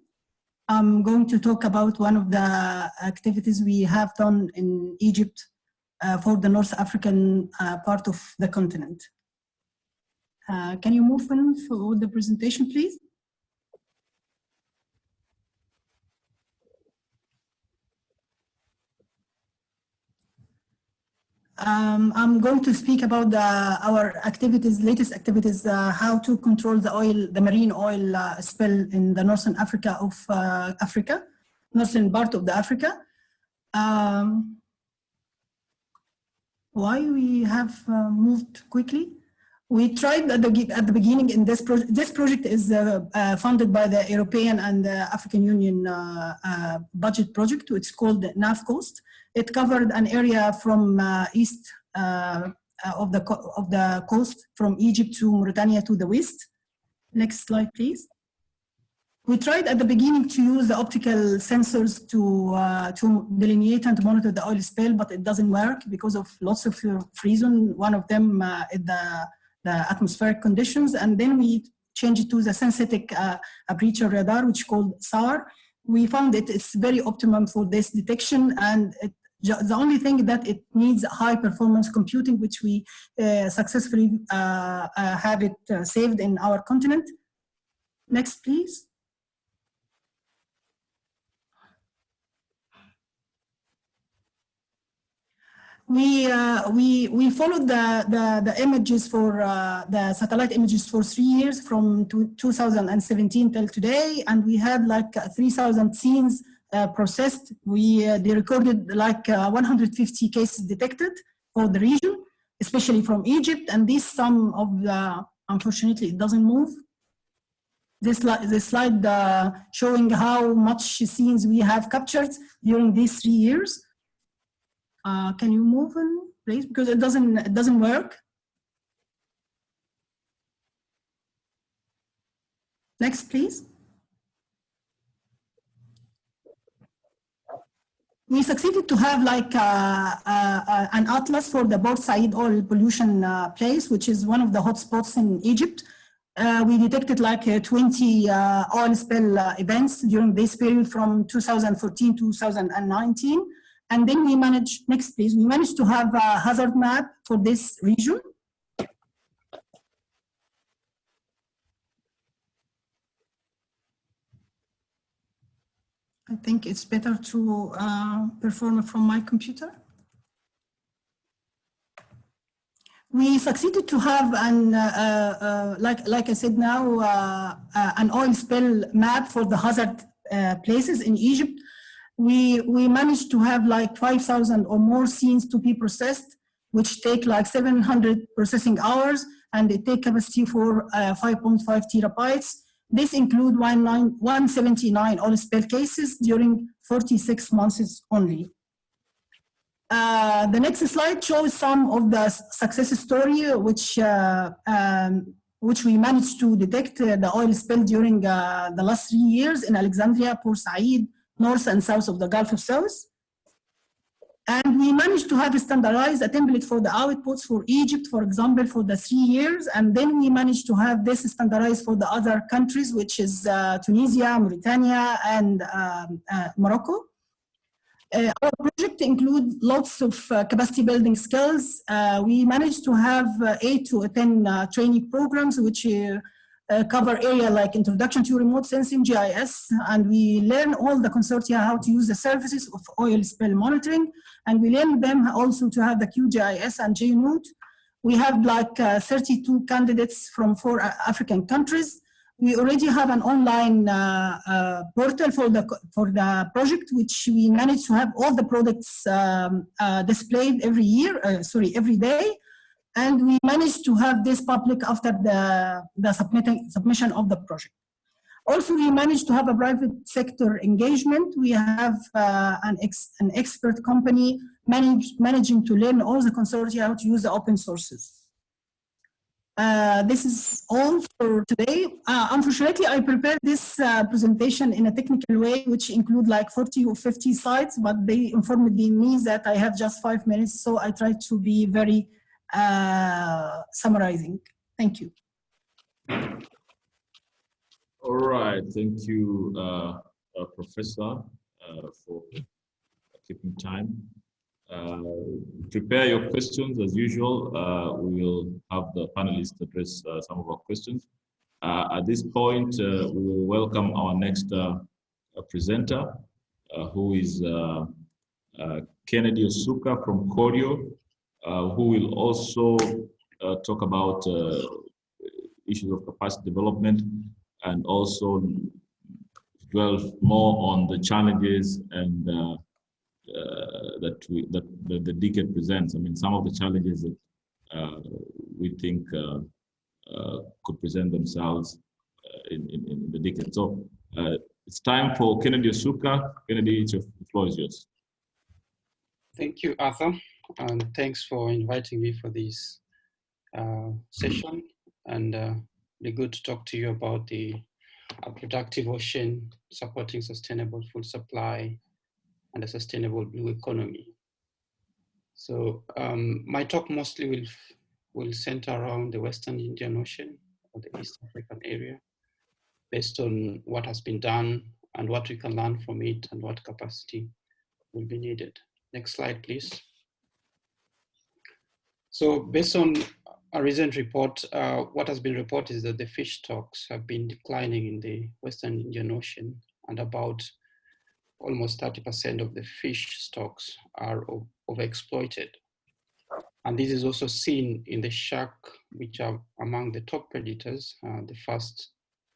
I'm going to talk about one of the activities we have done in Egypt for the North African part of the continent. Can you move on with the presentation, please? I'm going to speak about our activities, latest activities, how to control the marine oil spill in the northern northern part of the Africa. why we have moved quickly. We tried at the beginning in this project. This project is funded by the European and the African Union budget project. It's called NAF Coast. It covered an area from east of the coast, from Egypt to Mauritania to the west. Next slide, please. We tried at the beginning to use the optical sensors to delineate and to monitor the oil spill, but it doesn't work because of lots of reasons. One of them is the atmospheric conditions, and then we changed it to the synthetic aperture radar, which is called SAR. We found it's very optimum for this detection, and the only thing that it needs high performance computing, which we successfully have it saved in our continent. Next, please. We followed the images for the satellite images for 3 years, from 2017 till today, and we had like 3,000 scenes processed. They recorded like 150 cases detected for the region, especially from Egypt, and this some of the, unfortunately it doesn't move. This slide showing how much scenes we have captured during these 3 years. Can you move on, please? Because it doesn't work. Next, please. We succeeded to have like an atlas for the Port Said oil pollution place, which is one of the hotspots in Egypt. We detected like 20 oil spill events during this period from 2014 to 2019. And then we managed, next please, we managed to have a hazard map for this region. I think it's better to perform from my computer. We succeeded to have an, like I said now, an oil spill map for the hazard places in Egypt. We managed to have like 5,000 or more scenes to be processed, which take like 700 processing hours, and they take capacity for 5.5 terabytes. This include 179 oil spill cases during 46 months only. The next slide shows some of the success story which we managed to detect the oil spill during the last 3 years in Alexandria, Port Said, north and south of the Gulf of Suez. And we managed to have a standardized template for the outputs for Egypt, for example, for the 3 years. And then we managed to have this standardized for the other countries, which is Tunisia, Mauritania, and Morocco. Our project includes lots of capacity building skills. We managed to have 8 to 10 training programs, which cover area like introduction to remote sensing, GIS, and we learn all the consortia how to use the services of oil spill monitoring, and we learn them also to have the QGIS and JNOT. We have like 32 candidates from 4 African countries. We already have an online portal for the project, which we managed to have all the products displayed every day. And we managed to have this public after the submission of the project. Also, we managed to have a private sector engagement. We have an expert company managing to learn all the consortia how to use the open sources. This is all for today. Unfortunately, I prepared this presentation in a technical way, which include like 40 or 50 slides, but they informed me that I have just 5 minutes, so I tried to be very summarizing. Thank you. All right, thank you, Professor, for keeping time. Prepare your questions as usual. We will have the panelists address some of our questions. At this point, we will welcome our next presenter, who is Kennedy Osuka from Kodio, who will also talk about issues of capacity development and also dwell more on the challenges and that the decade presents. I mean, some of the challenges that we think could present themselves in the decade. So it's time for Kennedy Osuka. Kennedy, the floor is yours. Thank you, Arthur, and thanks for inviting me for this session. And be good to talk to you about the productive ocean, supporting sustainable food supply, and a sustainable blue economy. So my talk mostly will center around the Western Indian Ocean or the East African area, based on what has been done and what we can learn from it and what capacity will be needed. Next slide, please. So based on a recent report, what has been reported is that the fish stocks have been declining in the Western Indian Ocean, and about almost 30% of the fish stocks are overexploited. And this is also seen in the shark, which are among the top predators, the first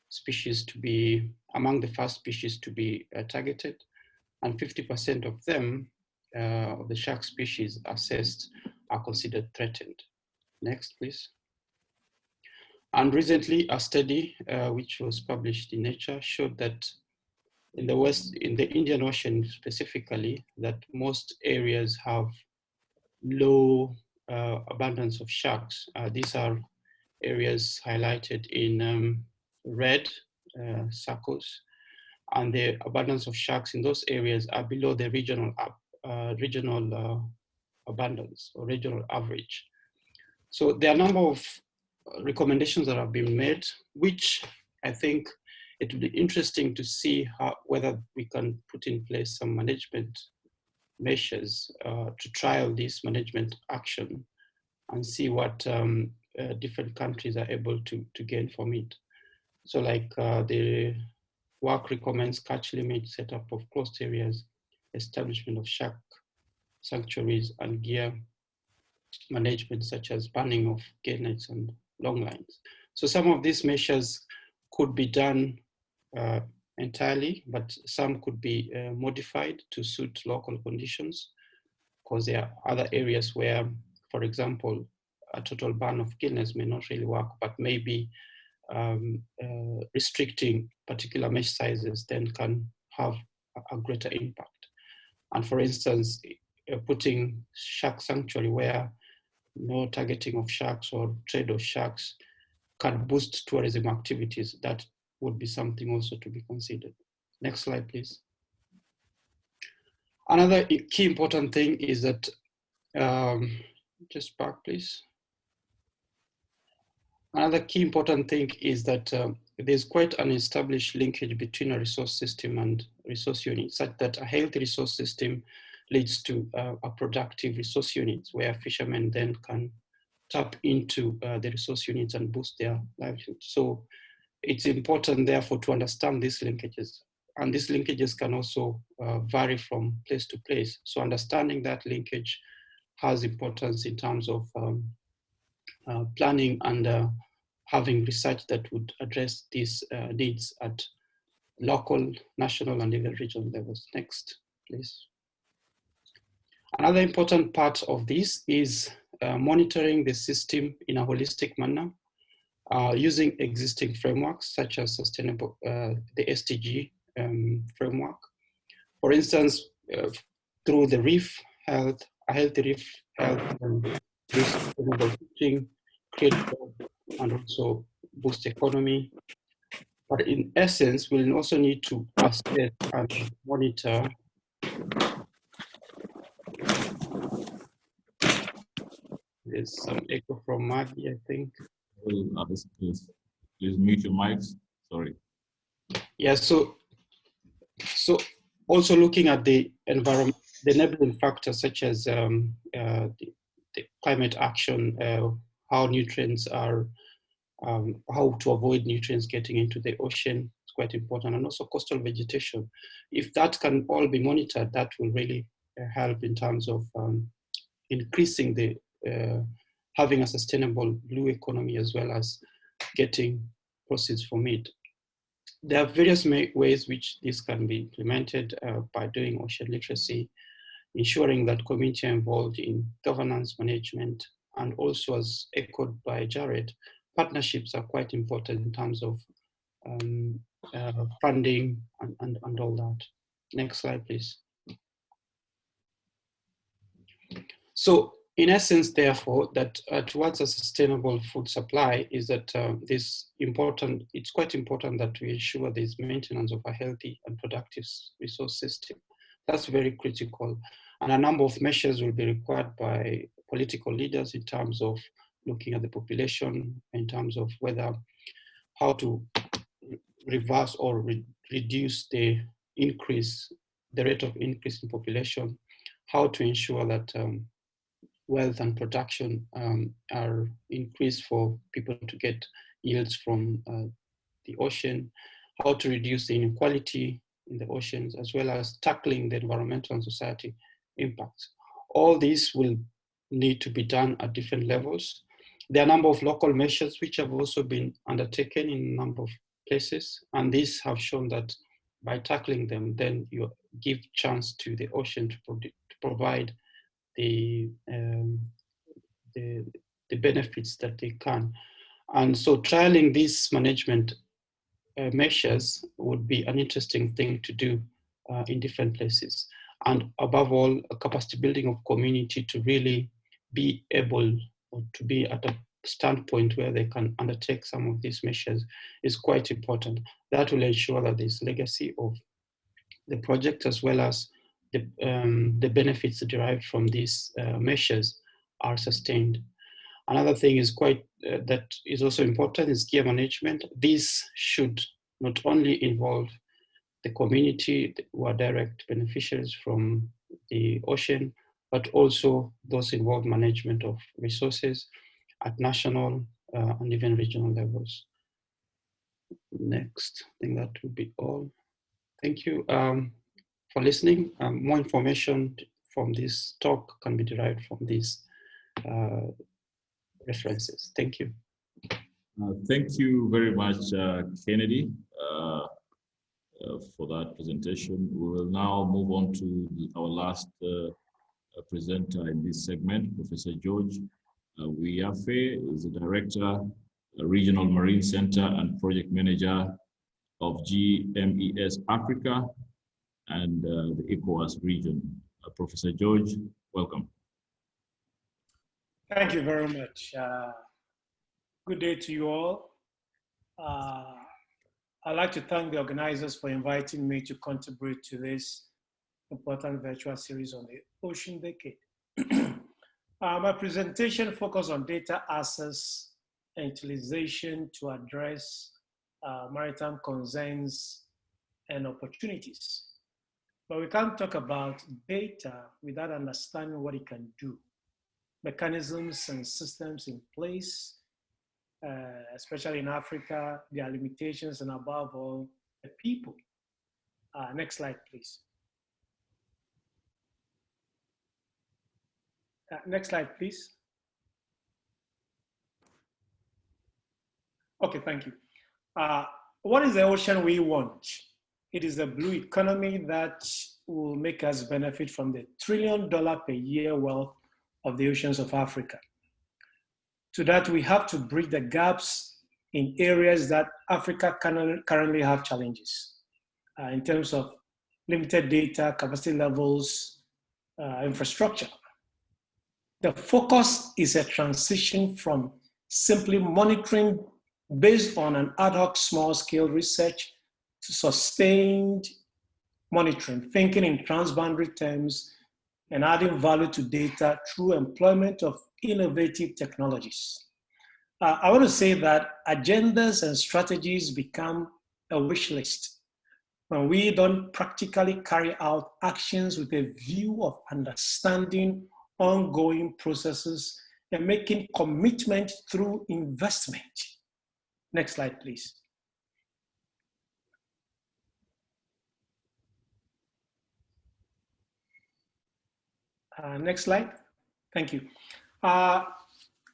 species to be, among the first species to be targeted. And 50% of them, of the shark species assessed, are considered threatened. Next, please. And recently, a study which was published in Nature showed that in the Indian Ocean specifically, that most areas have low abundance of sharks. These are areas highlighted in red circles, and the abundance of sharks in those areas are below the regional abundance or regional average. So there are a number of recommendations that have been made, which I think it will be interesting to see whether we can put in place some management measures to trial this management action and see what different countries are able to gain from it. So like the work recommends catch limit, setup of closed areas, establishment of shark sanctuaries, and gear management such as banning of gain nets and long lines. So some of these measures could be done entirely, but some could be modified to suit local conditions, because there are other areas where, for example, a total ban of gill nets may not really work, but maybe restricting particular mesh sizes then can have a greater impact. And for instance, putting shark sanctuary where no targeting of sharks or trade of sharks can boost tourism activities, that would be something also to be considered. Next slide, please. Another key important thing is that, just back, please. Another key important thing is that there's quite an established linkage between a resource system and resource unit, such that a healthy resource system leads to a productive resource units where fishermen then can tap into the resource units and boost their livelihood. So it's important, therefore, to understand these linkages. And these linkages can also vary from place to place. So understanding that linkage has importance in terms of planning and having research that would address these needs at local, national, and even regional levels. Next, please. Another important part of this is monitoring the system in a holistic manner, using existing frameworks such as sustainable, the SDG framework. For instance, through the reef health, a healthy reef health, sustainable fishing, create and also boost economy. But in essence, we'll also need to assess and monitor There's some echo from Maggie, I think. Please mute your mics. Sorry. Yeah, so also looking at the environment, the enabling factors such as the climate action, how nutrients are, how to avoid nutrients getting into the ocean is quite important, and also coastal vegetation. If that can all be monitored, that will really help in terms of increasing the having a sustainable blue economy as well as getting proceeds from it. There are various ways which this can be implemented by doing ocean literacy, ensuring that community are involved in governance management, and also, as echoed by Jared, partnerships are quite important in terms of funding and all that. Next slide, please. So in essence, therefore, that towards a sustainable food supply is that it's quite important that we ensure there's maintenance of a healthy and productive resource system. That's very critical. And a number of measures will be required by political leaders in terms of looking at the population, in terms of how to reverse or reduce the rate of increase in population, how to ensure that wealth and production are increased for people to get yields from the ocean, how to reduce the inequality in the oceans, as well as tackling the environmental and society impacts. All these will need to be done at different levels. There are a number of local measures which have also been undertaken in a number of places, and these have shown that by tackling them, then you give chance to the ocean to provide the benefits that they can. And so trialing these management measures would be an interesting thing to do in different places. And above all, a capacity building of community to really be able or to be at a standpoint where they can undertake some of these measures is quite important. That will ensure that this legacy of the project, as well as the benefits derived from these measures, are sustained. Another thing is that is also important is gear management. This should not only involve the community who are direct beneficiaries from the ocean, but also those involved management of resources at national and even regional levels. Next, I think that will be all. Thank you for listening. More information from this talk can be derived from these references. Thank you. Thank you very much, Kennedy, for that presentation. We will now move on to our last presenter in this segment, Professor George Wiyafe is the Director, Regional Marine Center and Project Manager of GMES Africa and the ECOWAS region. Professor George, welcome. Thank you very much. Good day to you all. I'd like to thank the organizers for inviting me to contribute to this important virtual series on the Ocean Decade. My presentation focused on data access and utilization to address maritime concerns and opportunities. But we can't talk about data without understanding what it can do. Mechanisms and systems in place, especially in Africa, their limitations, and above all, the people. Next slide, please. Next slide, please. Okay, thank you. What is the ocean we want? It is a blue economy that will make us benefit from the $1 trillion per year wealth of the oceans of Africa. To that, we have to bridge the gaps in areas that Africa currently have challenges in terms of limited data, capacity levels, infrastructure. The focus is a transition from simply monitoring based on an ad hoc small-scale research to sustained monitoring, thinking in transboundary terms, and adding value to data through employment of innovative technologies. I want to say that agendas and strategies become a wish list when we don't practically carry out actions with a view of understanding ongoing processes and making commitment through investment. Next slide, please. Next slide. Thank you.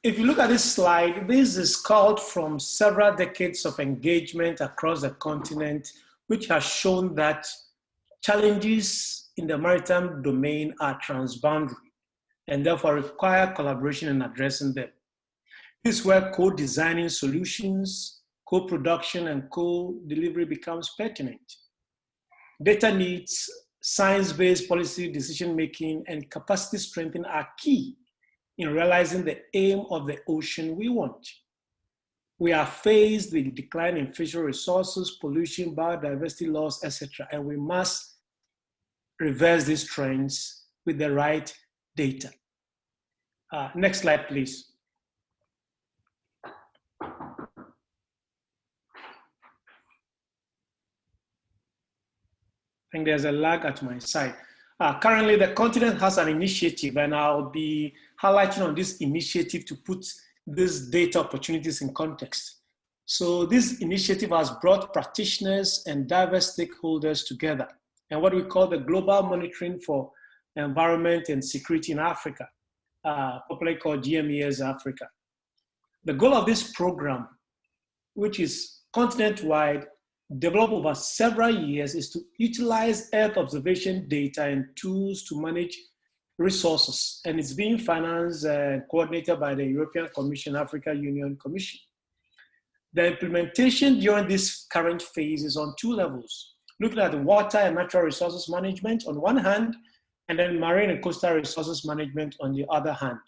If you look at this slide, this is culled from several decades of engagement across the continent, which has shown that challenges in the maritime domain are transboundary and therefore require collaboration in addressing them. This is where co-designing solutions, co-production, and co-delivery becomes pertinent. Data needs, science-based policy decision-making, and capacity strengthening are key in realizing the aim of the ocean we want. We are faced with decline in fishery resources, pollution, biodiversity loss, etc., and we must reverse these trends with the right data. Next slide, please. I think there's a lag at my side. Currently, the continent has an initiative, and I'll be highlighting on this initiative to put these data opportunities in context. So this initiative has brought practitioners and diverse stakeholders together, and what we call the Global Monitoring for Environment and Security in Africa, popularly called GMES Africa. The goal of this program, which is continent-wide, developed over several years, is to utilize Earth observation data and tools to manage resources, and it's being financed and coordinated by the European Commission, Africa Union Commission. The implementation during this current phase is on two levels, looking at the water and natural resources management on one hand, and then marine and coastal resources management on the other hand.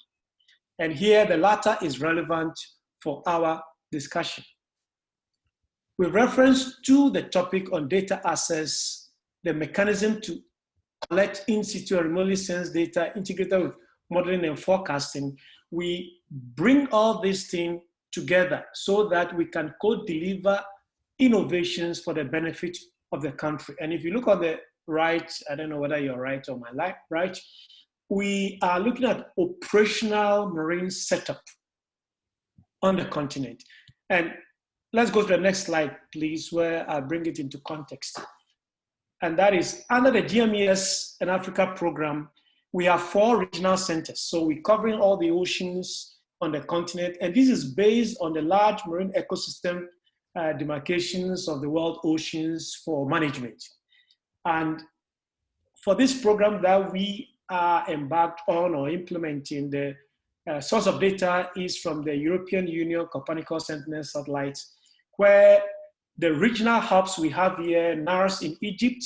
And here the latter is relevant for our discussion. With reference to the topic on data access, the mechanism to collect in situ and remotely sensed data integrated with modeling and forecasting, we bring all these things together so that we can co-deliver innovations for the benefit of the country. And if you look on the right, I don't know whether you're right or my left, right, we are looking at operational marine setup on the continent. And let's go to the next slide, please, where I bring it into context. And that is, under the GMES and Africa program, we have 4 regional centers. So we're covering all the oceans on the continent. And this is based on the large marine ecosystem demarcations of the world oceans for management. And for this program that we are embarked on or implementing, the source of data is from the European Union Copernicus Sentinel satellites, where the regional hubs we have here, NARS in Egypt,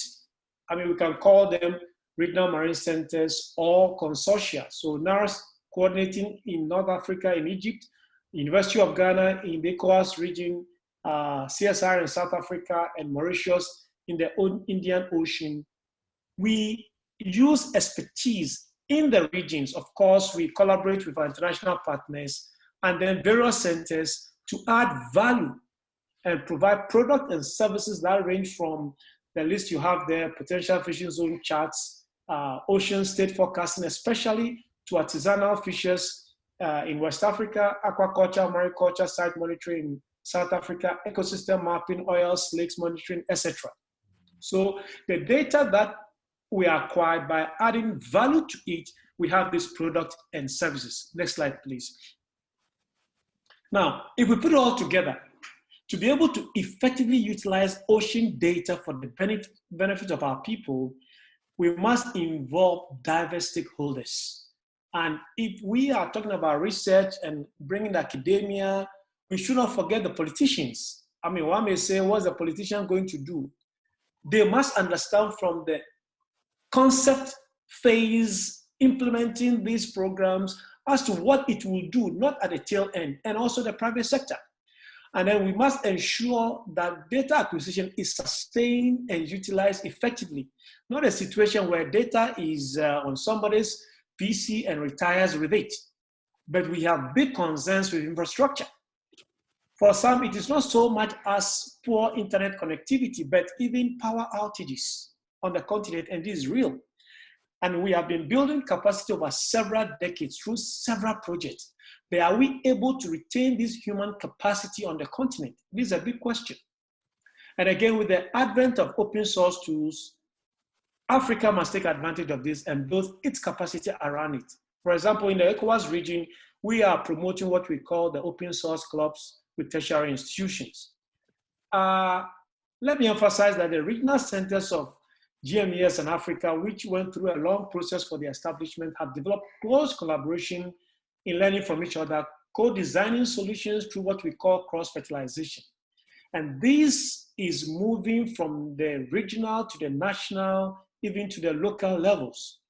I mean, we can call them regional marine centers or consortia. So NARS coordinating in North Africa, in Egypt, University of Ghana in the ECOWAS region, CSR in South Africa, and Mauritius in the Indian Ocean. We use expertise in the regions. Of course, we collaborate with our international partners and then various centers to add value and provide products and services that range from the list you have there, potential fishing zone charts, ocean state forecasting, especially to artisanal fishers in West Africa, aquaculture, mariculture, site monitoring in South Africa, ecosystem mapping, oil slicks monitoring, etc. So the data that we acquired by adding value to it, we have this product and services. Next slide, please. Now, if we put it all together, to be able to effectively utilize ocean data for the benefit of our people, we must involve diverse stakeholders. And if we are talking about research and bringing academia, we should not forget the politicians. I mean, one may say, what's the politician going to do? They must understand from the concept phase, implementing these programs as to what it will do, not at the tail end, and also the private sector. And then we must ensure that data acquisition is sustained and utilized effectively, not a situation where data is on somebody's PC and retires with it. But we have big concerns with infrastructure. For some, it is not so much as poor internet connectivity, but even power outages on the continent, and this is real. And we have been building capacity over several decades through several projects. But are we able to retain this human capacity on the continent? This is a big question. And again, with the advent of open source tools, Africa must take advantage of this and build its capacity around it. For example, in the ECOWAS region, we are promoting what we call the open source clubs with tertiary institutions. Let me emphasize that the regional centers of GMES and Africa, which went through a long process for the establishment, have developed close collaboration in learning from each other, co-designing solutions through what we call cross-fertilization. And this is moving from the regional to the national, even to the local levels.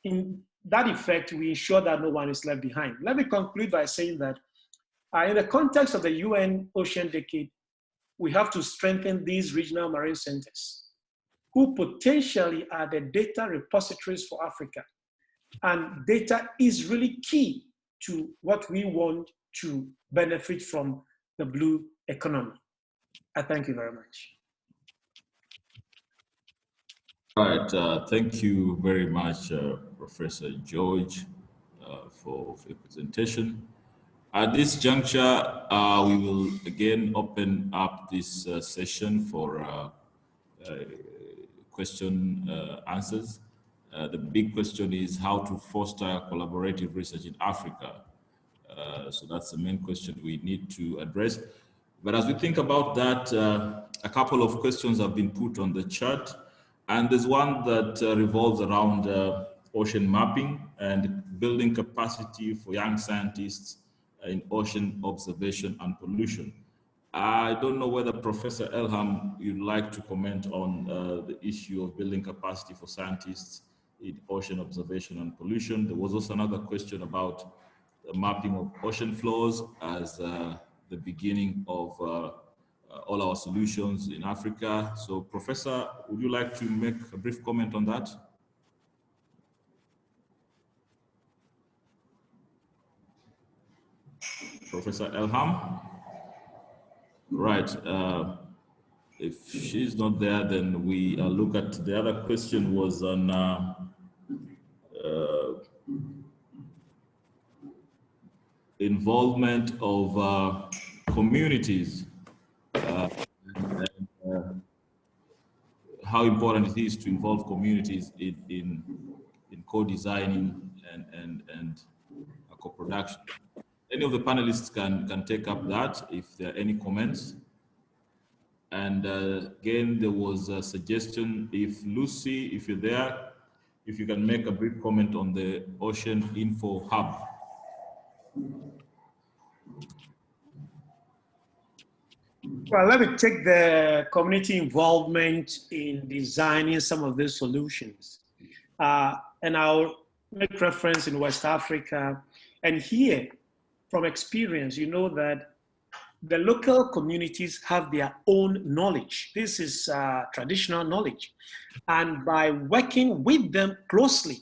In that effect, we ensure that no one is left behind. Let me conclude by saying that in the context of the UN Ocean Decade, we have to strengthen these regional marine centers, who potentially are the data repositories for Africa. And data is really key to what we want to benefit from the blue economy. I thank you very much. All right, thank you very much, Professor George, for your presentation. At this juncture, we will again open up this session for question answers. The big question is how to foster collaborative research in Africa. So that's the main question we need to address. But as we think about that, a couple of questions have been put on the chat. And there's one that revolves around ocean mapping and building capacity for young scientists in ocean observation and pollution. I don't know whether Professor Elham, you'd like to comment on the issue of building capacity for scientists in ocean observation and pollution. There was also another question about the mapping of ocean floors as the beginning of all our solutions in Africa. So Professor, would you like to make a brief comment on that? Professor Elham? Right, if she's not there, then we look at the other question was on involvement of communities and how important it is to involve communities in co-designing and co-production. Any of the panelists can take up that if there are any comments. And again, there was a suggestion, if Lucy, if you're there, if you can make a brief comment on the Ocean Info Hub. Well, let me take the community involvement in designing some of these solutions. And I'll make reference in West Africa. And here, from experience, you know that the local communities have their own knowledge. This is traditional knowledge. And by working with them closely,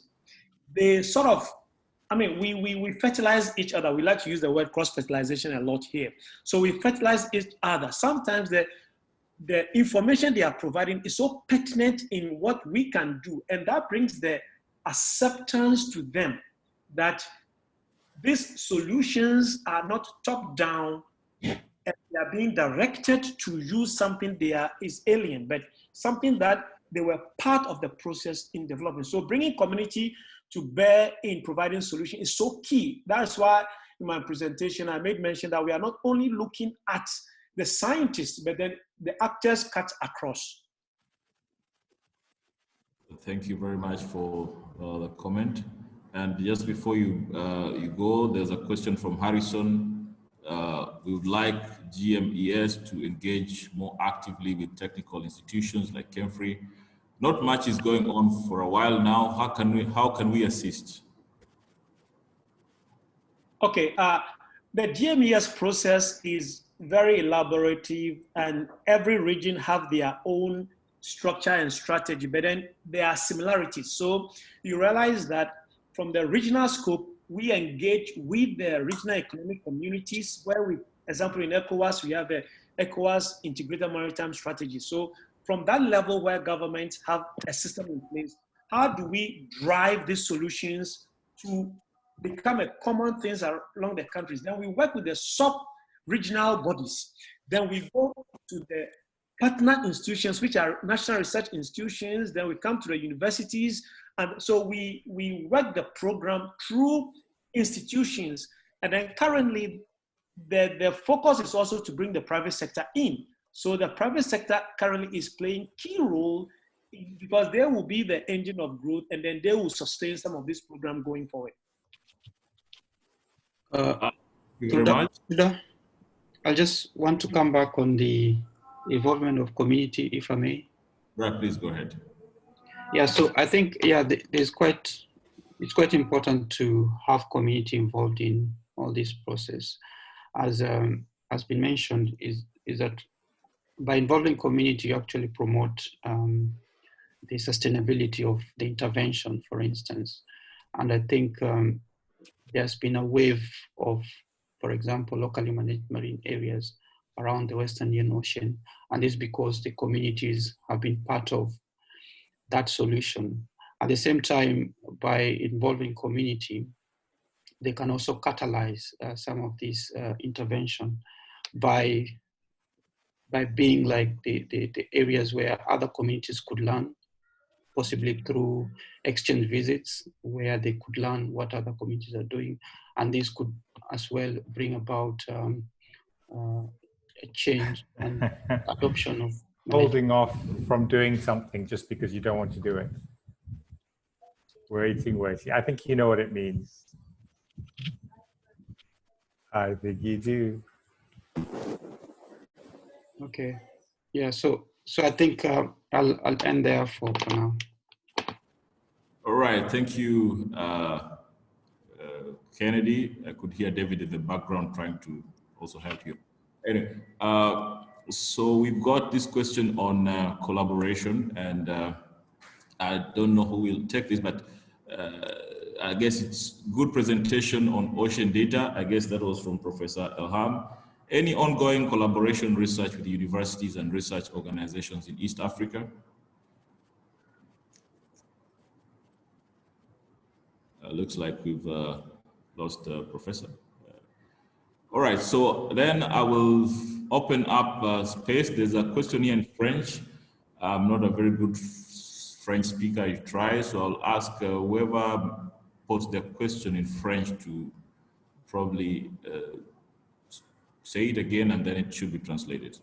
they sort of, I mean, we fertilize each other. We like to use the word cross-fertilization a lot here. So we fertilize each other. Sometimes the information they are providing is so pertinent in what we can do. And that brings the acceptance to them that these solutions are not top-down and they are being directed to use something is alien, but something that they were part of the process in development. So bringing community to bear in providing solutions is so key. That's why in my presentation, I made mention that we are not only looking at the scientists, but then the actors cut across. Thank you very much for the comment. And just before you go, there's a question from Harrison. We would like GMES to engage more actively with technical institutions like CAFRICA. Not much is going on for a while now. How can we assist? Okay, the GMES process is very elaborative, and every region have their own structure and strategy, but then there are similarities. So you realize that from the regional scope, we engage with the regional economic communities where we, example in ECOWAS, we have the ECOWAS Integrated Maritime Strategy. So from that level where governments have a system in place, how do we drive these solutions to become a common thing along the countries? Then we work with the sub-regional bodies. Then we go to the partner institutions, which are national research institutions. Then we come to the universities. And so we work the program through institutions. And then currently, the focus is also to bring the private sector in. So the private sector currently is playing key role because they will be the engine of growth, and then they will sustain some of this program going forward. Thank you very much. I just want to come back on the involvement of community, if I may. Right, please go ahead. Yeah, so I think, yeah, it's quite important to have community involved in all this process. As has been mentioned, is that by involving community, you actually promote the sustainability of the intervention, for instance. And I think there's been a wave of, for example, locally managed marine areas around the Western Indian Ocean. And it's because the communities have been part of that solution. At the same time, by involving community, they can also catalyze some of this intervention by being like the areas where other communities could learn, possibly through exchange visits where they could learn what other communities are doing. And this could as well bring about a change and adoption of holding off from doing something just because you don't want to do it. Waiting. I think you know what it means. I think you do. Okay. Yeah. So I think I'll end there for now. All right. Thank you, Kennedy. I could hear David in the background trying to also help you. Anyway, so we've got this question on collaboration, and I don't know who will take this, but I guess it's good presentation on ocean data. I guess that was from Professor Elham. Any ongoing collaboration research with universities and research organizations in East Africa? Looks like we've lost the professor. All right, so then I will open up space. There's a question here in French. I'm not a very good French speaker, I try, so I'll ask whoever posts the question in French to probably say it again, and then it should be translated.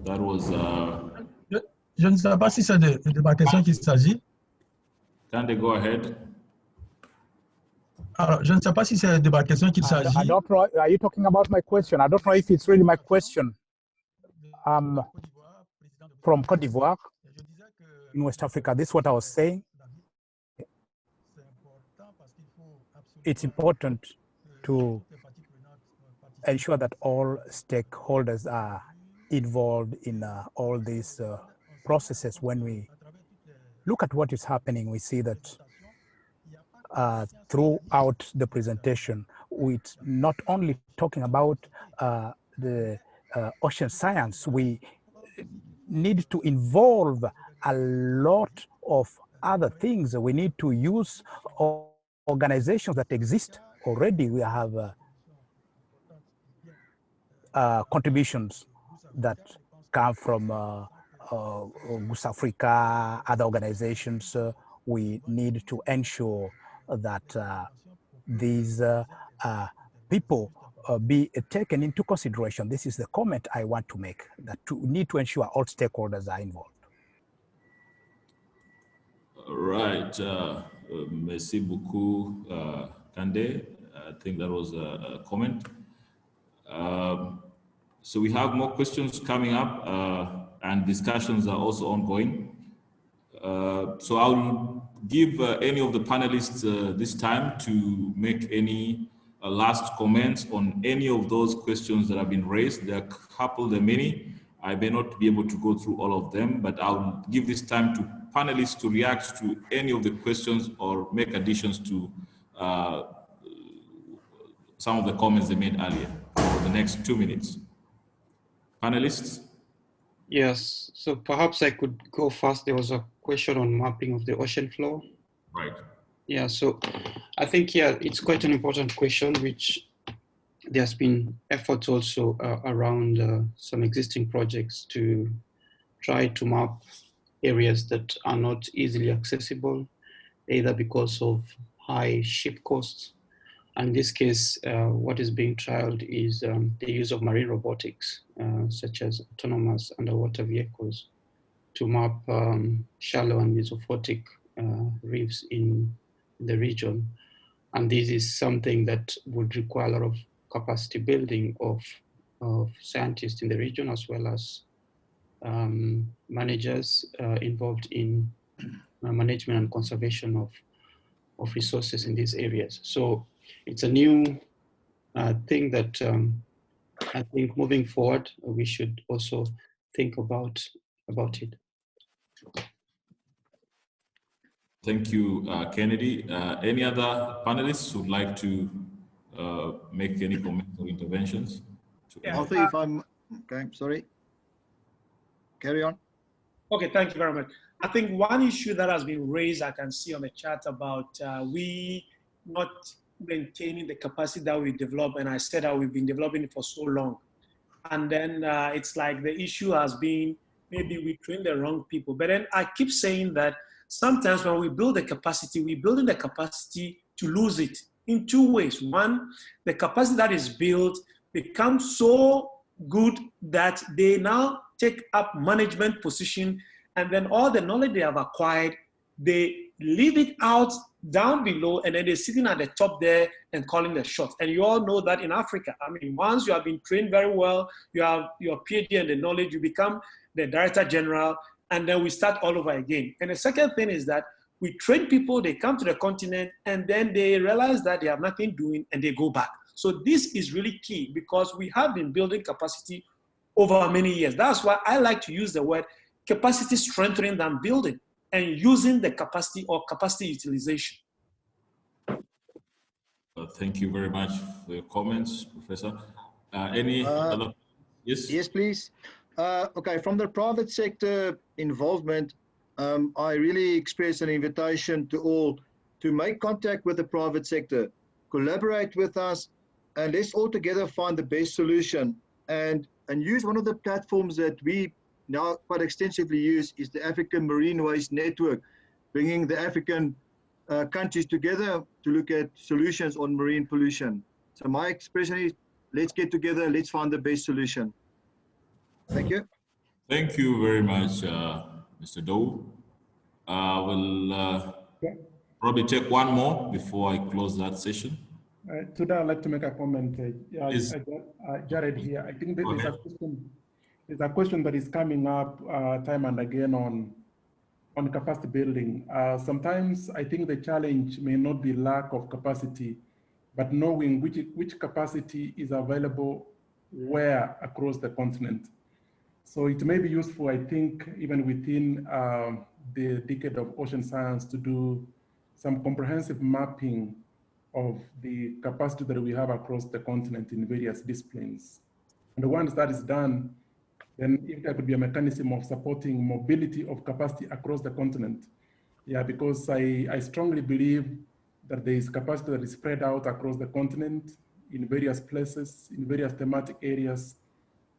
That was... Je ne sais pas si c'est de ma question qu'il s'agit. Can they go ahead? Alors, je ne sais pas si c'est de ma question qu'il s'agit. I don't know. Are you talking about my question? I don't know if it's really my question. I'm from Côte d'Ivoire in West Africa. This is what I was saying. It's important to ensure that all stakeholders are involved in all these processes. When we look at what is happening, we see that throughout the presentation, it's not only talking about the ocean science. We need to involve a lot of other things. We need to use organizations that exist already. We have contributions that come from IOCAFRICA, other organizations. We need to ensure that these people be taken into consideration. This is the comment I want to make, that we need to ensure all stakeholders are involved. Right. Merci beaucoup, Kande. I think that was a comment. So we have more questions coming up, and discussions are also ongoing. So I'll give any of the panelists this time to make any last comments on any of those questions that have been raised. There are a couple, there are many. I may not be able to go through all of them, but I'll give this time to panelists to react to any of the questions or make additions to some of the comments they made earlier for the next 2 minutes. Panelists? Yes, so perhaps I could go first. There was a question on mapping of the ocean floor. Right. Yeah, so I think, yeah, it's quite an important question, which there's been efforts also around some existing projects to try to map areas that are not easily accessible, either because of high ship costs And in this case, what is being trialed is the use of marine robotics, such as autonomous underwater vehicles, to map shallow and mesophotic reefs in the region. And this is something that would require a lot of capacity building of scientists in the region, as well as managers involved in management and conservation of resources in these areas. So it's a new thing that I think moving forward, we should also think about it. Thank you, Kennedy. Any other panelists who would like to make any comments or interventions? Yeah, Arthur, if I'm okay, sorry. Carry on. Okay, thank you very much. I think one issue that has been raised, I can see on the chat about we not maintaining the capacity that we develop, and I said that we've been developing it for so long. And then it's like the issue has been maybe we train the wrong people. But then I keep saying that sometimes when we build the capacity, we're building the capacity to lose it in two ways. One, the capacity that is built becomes so good that they now take up management position, and then all the knowledge they have acquired, they leave it out down below, and then they're sitting at the top there and calling the shots. And you all know that in Africa, I mean, once you have been trained very well, you have your PhD and the knowledge, you become the Director General, and then we start all over again. And the second thing is that we train people, they come to the continent, and then they realize that they have nothing doing, and they go back. So this is really key, because we have been building capacity over many years. That's why I like to use the word capacity strengthening than building, and using the capacity or capacity utilization. Thank you very much for your comments, Professor. Any other? Yes? Yes, please. Okay, from the private sector involvement, I really express an invitation to all to make contact with the private sector, collaborate with us, and let's all together find the best solution. And use one of the platforms that we now quite extensively use is the African Marine Waste Network, bringing the African countries together to look at solutions on marine pollution. So my expression is, let's get together, let's find the best solution. Thank you. Thank you very much, Mr. Doe. We'll probably take one more before I close that session. Today, I'd like to make a comment. Jared here. I think there's a question that is coming up time and again on capacity building. Sometimes I think the challenge may not be lack of capacity, but knowing which capacity is available where across the continent. So it may be useful, I think, even within the decade of ocean science, to do some comprehensive mapping of the capacity that we have across the continent in various disciplines. And once that is done, then if there could be a mechanism of supporting mobility of capacity across the continent. Yeah, because I strongly believe that there is capacity that is spread out across the continent in various places, in various thematic areas.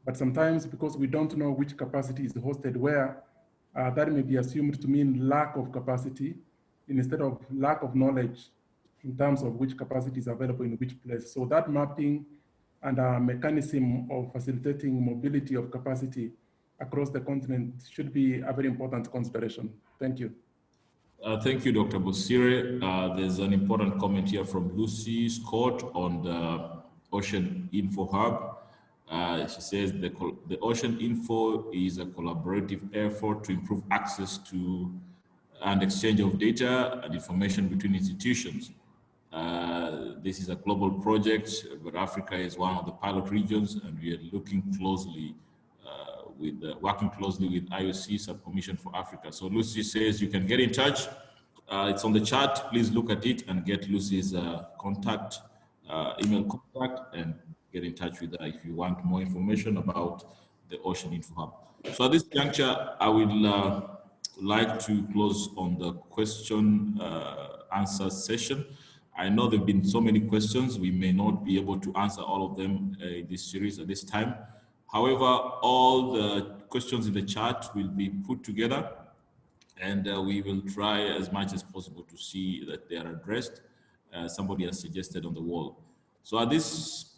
But sometimes, because we don't know which capacity is hosted where, that may be assumed to mean lack of capacity instead of lack of knowledge in terms of which capacity is available in which place. So that mapping and a mechanism of facilitating mobility of capacity across the continent should be a very important consideration. Thank you. Thank you, Dr. Bosire. There's an important comment here from Lucy Scott on the Ocean Info Hub. She says the Ocean Info is a collaborative effort to improve access to and exchange of data and information between institutions. This is a global project, but Africa is one of the pilot regions, and we are looking closely working closely with IOC Sub Commission for Africa. So Lucy says you can get in touch. It's on the chat. Please look at it and get Lucy's email contact, and get in touch with her if you want more information about the Ocean Info Hub. So at this juncture, I would like to close on the question answer session. I know there have been so many questions, we may not be able to answer all of them in this series at this time. However, all the questions in the chat will be put together, and we will try as much as possible to see that they are addressed. somebody has suggested on the wall. So at this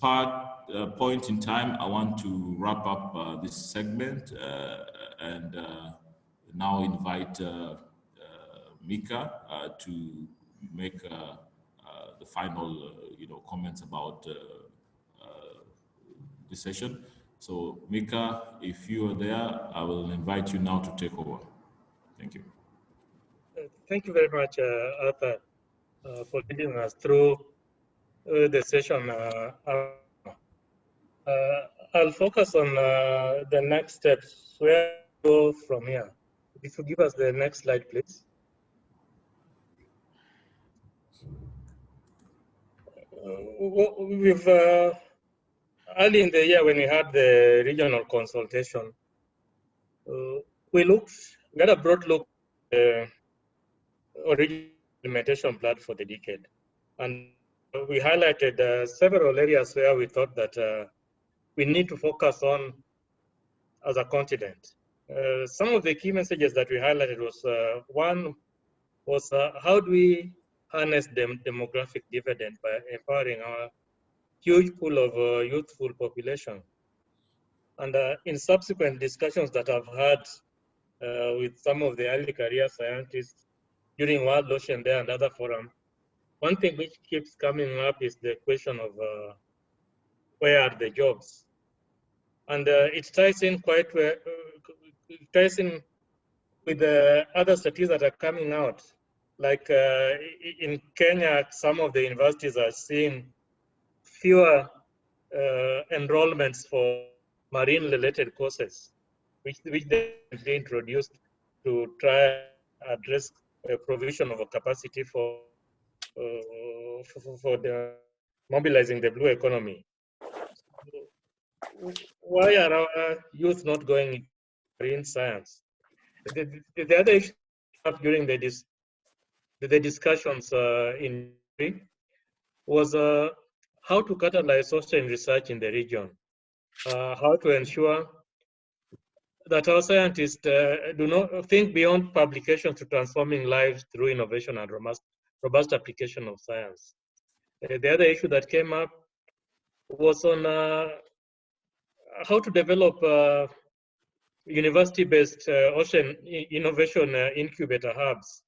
point in time, I want to wrap up this segment and now invite Mika to make the final comments about the session. So Mika, if you are there, I will invite you now to take over. Thank you. Thank you very much, Arthur, for leading us through the session. I'll focus on the next steps, where to go from here. If you give us the next slide, please. We've early in the year when we had the regional consultation, we got a broad look at the original implementation plan for the decade. And we highlighted several areas where we thought that we need to focus on as a continent. Some of the key messages that we highlighted was, one was how do we harness the demographic dividend by empowering our huge pool of youthful population. And in subsequent discussions that I've had with some of the early career scientists during World Ocean Day and other forums, one thing which keeps coming up is the question of where are the jobs? And it ties in quite well, it ties in with the other statistics that are coming out. Like in Kenya, some of the universities are seeing fewer enrollments for marine-related courses, which they introduced to try address provision of a capacity for the mobilizing the blue economy. Why are our youth not going into marine science? The other issue during the discussions in was how to catalyze ocean research in the region, how to ensure that our scientists do not think beyond publication to transforming lives through innovation and robust application of science. The other issue that came up was on how to develop university-based ocean innovation incubator hubs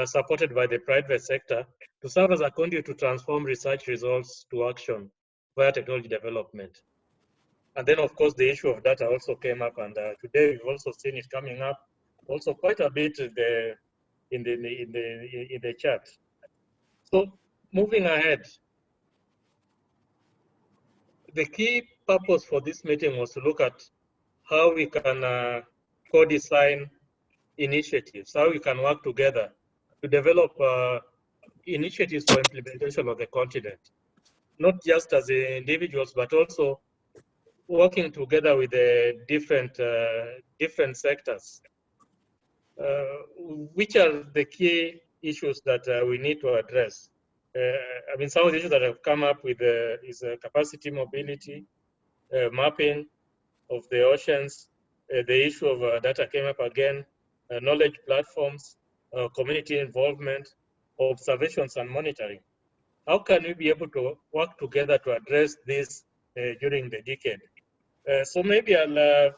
supported by the private sector to serve as a conduit to transform research results to action via technology development. And then, of course, the issue of data also came up, and today we've also seen it coming up also quite a bit in the chat. So, moving ahead, the key purpose for this meeting was to look at how we can co-design initiatives, how we can work together to develop initiatives for implementation of the continent, not just as individuals, but also working together with the different sectors. Which are the key issues that we need to address? I mean, some of the issues that have come up with is capacity mobility, mapping of the oceans, the issue of data came up again, knowledge platforms, community involvement, observations and monitoring. How can we be able to work together to address this during the decade? So maybe I'll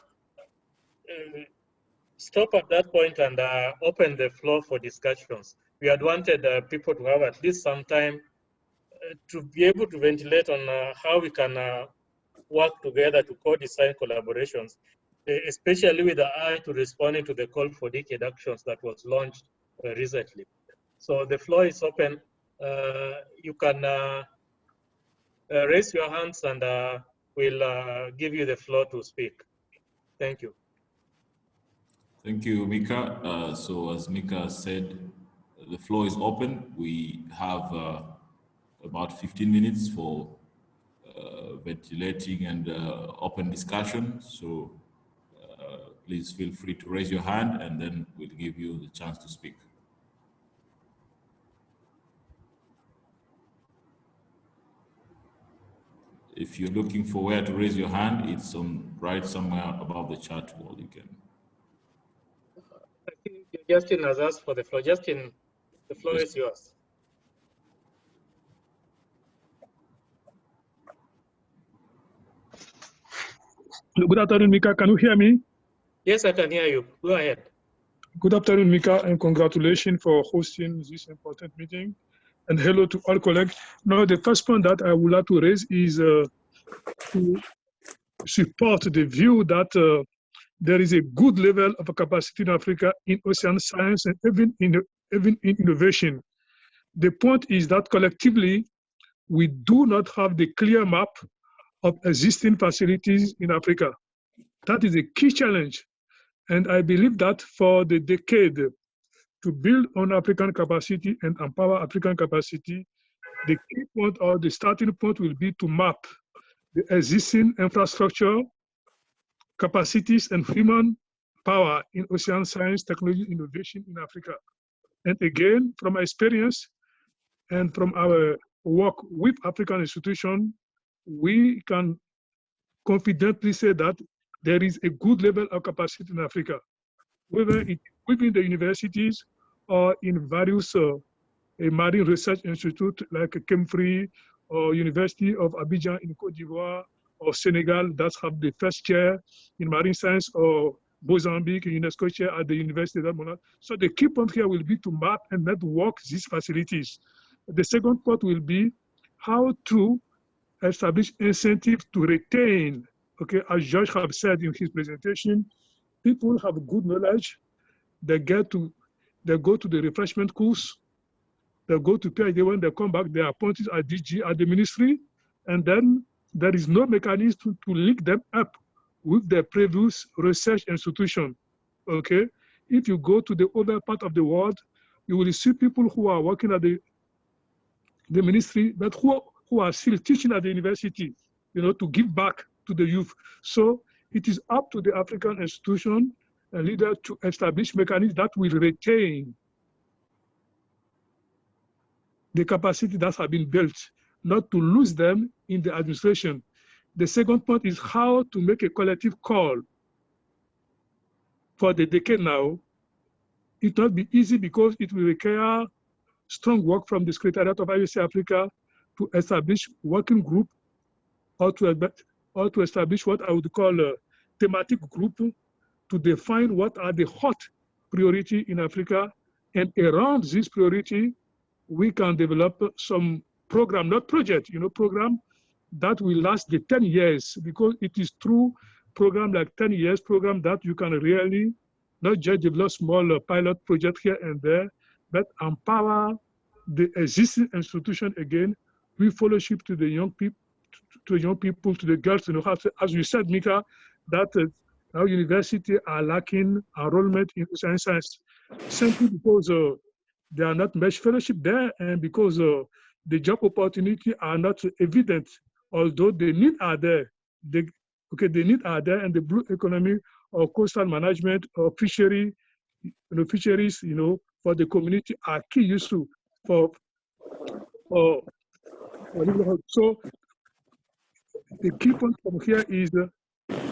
stop at that point and open the floor for discussions. We had wanted people to have at least some time to be able to ventilate on how we can work together to co-design collaborations, especially with the eye to responding to the call for decade actions that was launched recently. So the floor is open. You can raise your hands and we'll give you the floor to speak. Thank you. Thank you, Mika. So as Mika said, the floor is open. We have about 15 minutes for ventilating and open discussion. So please feel free to raise your hand and then we'll give you the chance to speak. If you're looking for where to raise your hand, it's on right somewhere above the chat wall. You can. I think Justin has asked for the floor. Justin, the floor is yours. Good afternoon, Mika. Can you hear me? Yes, I can hear you. Go ahead. Good afternoon, Mika, and congratulations for hosting this important meeting. And hello to all colleagues. Now, the first point that I would like to raise is to support the view that there is a good level of capacity in Africa in ocean science and even in innovation. The point is that collectively, we do not have the clear map of existing facilities in Africa. That is a key challenge. And I believe that for the decade to build on African capacity and empower African capacity, the key point or the starting point will be to map the existing infrastructure, capacities, and human power in ocean science, technology, innovation in Africa. And again, from my experience and from our work with African institutions, we can confidently say that there is a good level of capacity in Africa, whether it's within the universities or in various a marine research institute like CAMFRI or University of Abidjan in Côte d'Ivoire or Senegal that have the first chair in marine science, or Mozambique, UNESCO chair at the University of Monaco. So the key point here will be to map and network these facilities. The second part will be how to establish incentives to retain, okay, as George have said in his presentation, people have good knowledge, they go to the refreshment course, they go to PhD, when they come back, they are appointed at DG, at the ministry, and then there is no mechanism to link them up with their previous research institution, okay? If you go to the other part of the world, you will see people who are working at the ministry, but who are still teaching at the university, you know, to give back to the youth. So it is up to the African institution and leader to establish mechanisms that will retain the capacity that have been built, not to lose them in the administration. The second point is how to make a collective call. For the decade now, it will not be easy because it will require strong work from the Secretariat of IOC-Africa to establish working group or to establish what I would call a thematic group to define what are the hot priority in Africa. And around this priority, we can develop some program, not project, you know, program that will last the 10 years, because it is through program like 10 years program that you can really not just develop small pilot project here and there, but empower the existing institution again with fellowship to the young people, to the girls, you know, as you said, Mika, that our universities are lacking enrollment in science, simply because there are not much fellowship there, and because the job opportunity are not evident, although the need are there. The need are there, and the blue economy or coastal management or fisheries, you know, for the community are key issue for so the key point from here is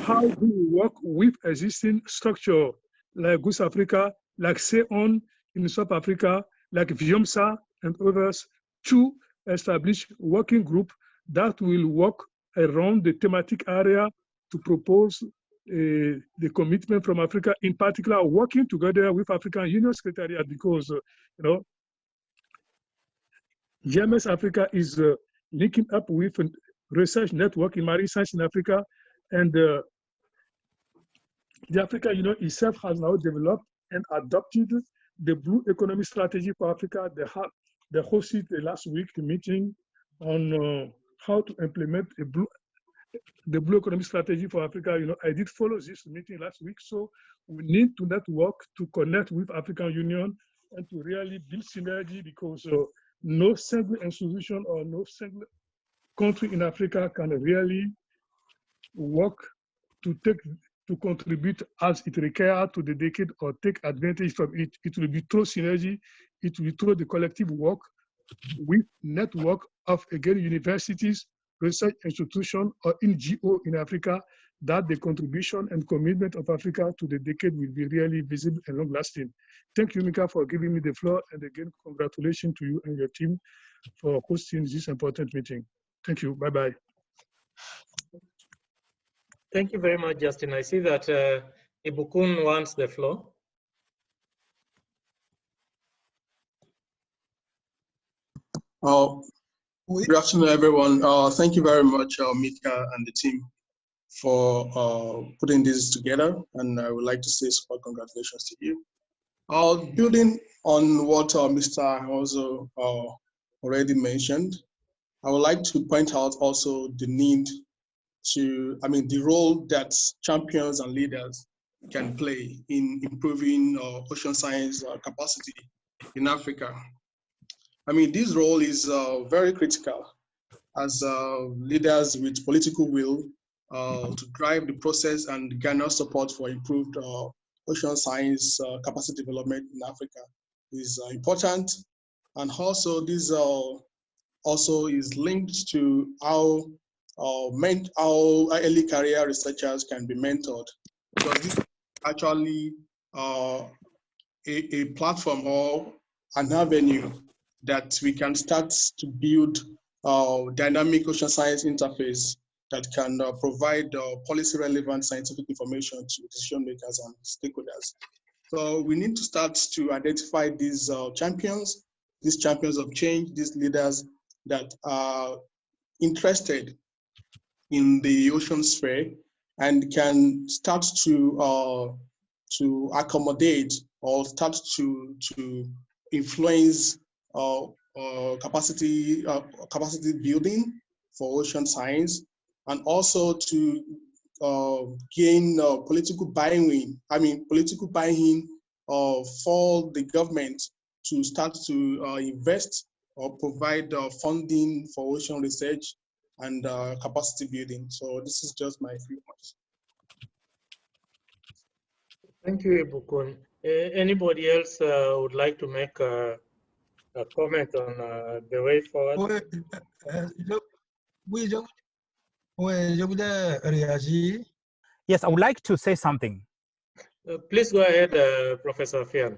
how do we work with existing structure like Goose Africa, like SEON in South Africa, like VIOMSA and others, to establish working group that will work around the thematic area to propose the commitment from Africa, in particular working together with African Union Secretariat, because you know, GMS Africa is linking up with a research network in marine science in Africa, and the African Union itself has now developed and adopted the Blue Economy Strategy for Africa. They hosted last week a meeting on how to implement the Blue Economy Strategy for Africa. You know, I did follow this meeting last week, so we need to network to connect with African Union and to really build synergy, because no single institution or no single country in Africa can really work to contribute as it requires to the decade or take advantage from it. It will be through synergy, it will be through the collective work with network of, again, universities, research institution, or NGO in Africa, that the contribution and commitment of Africa to the decade will be really visible and long-lasting. Thank you, Mika, for giving me the floor, and again, congratulations to you and your team for hosting this important meeting. Thank you. Bye-bye. Thank you very much, Justin. I see that Ibukun wants the floor. Good afternoon, everyone. Thank you very much, Mika and the team, for putting this together. And I would like to say super congratulations to you. Building on what Mr. also already mentioned, I would like to point out also the need to, the role that champions and leaders can play in improving ocean science capacity in Africa. This role is very critical as leaders with political will to drive the process and garner support for improved ocean science capacity development in Africa is important. And also this also is linked to how early career researchers can be mentored, because this is actually a platform or an avenue that we can start to build dynamic ocean science interface that can provide policy relevant scientific information to decision makers and stakeholders. So we need to start to identify these champions of change, these leaders that are interested in the ocean sphere and can start to accommodate or start to influence capacity building for ocean science, and also to gain political buy-in for the government to start to invest or provide funding for ocean research and capacity building. So this is just my few points. Thank you, Ibukun. Anybody else would like to make a comment on the way forward? Yes, I would like to say something. Please go ahead, Professor Fian.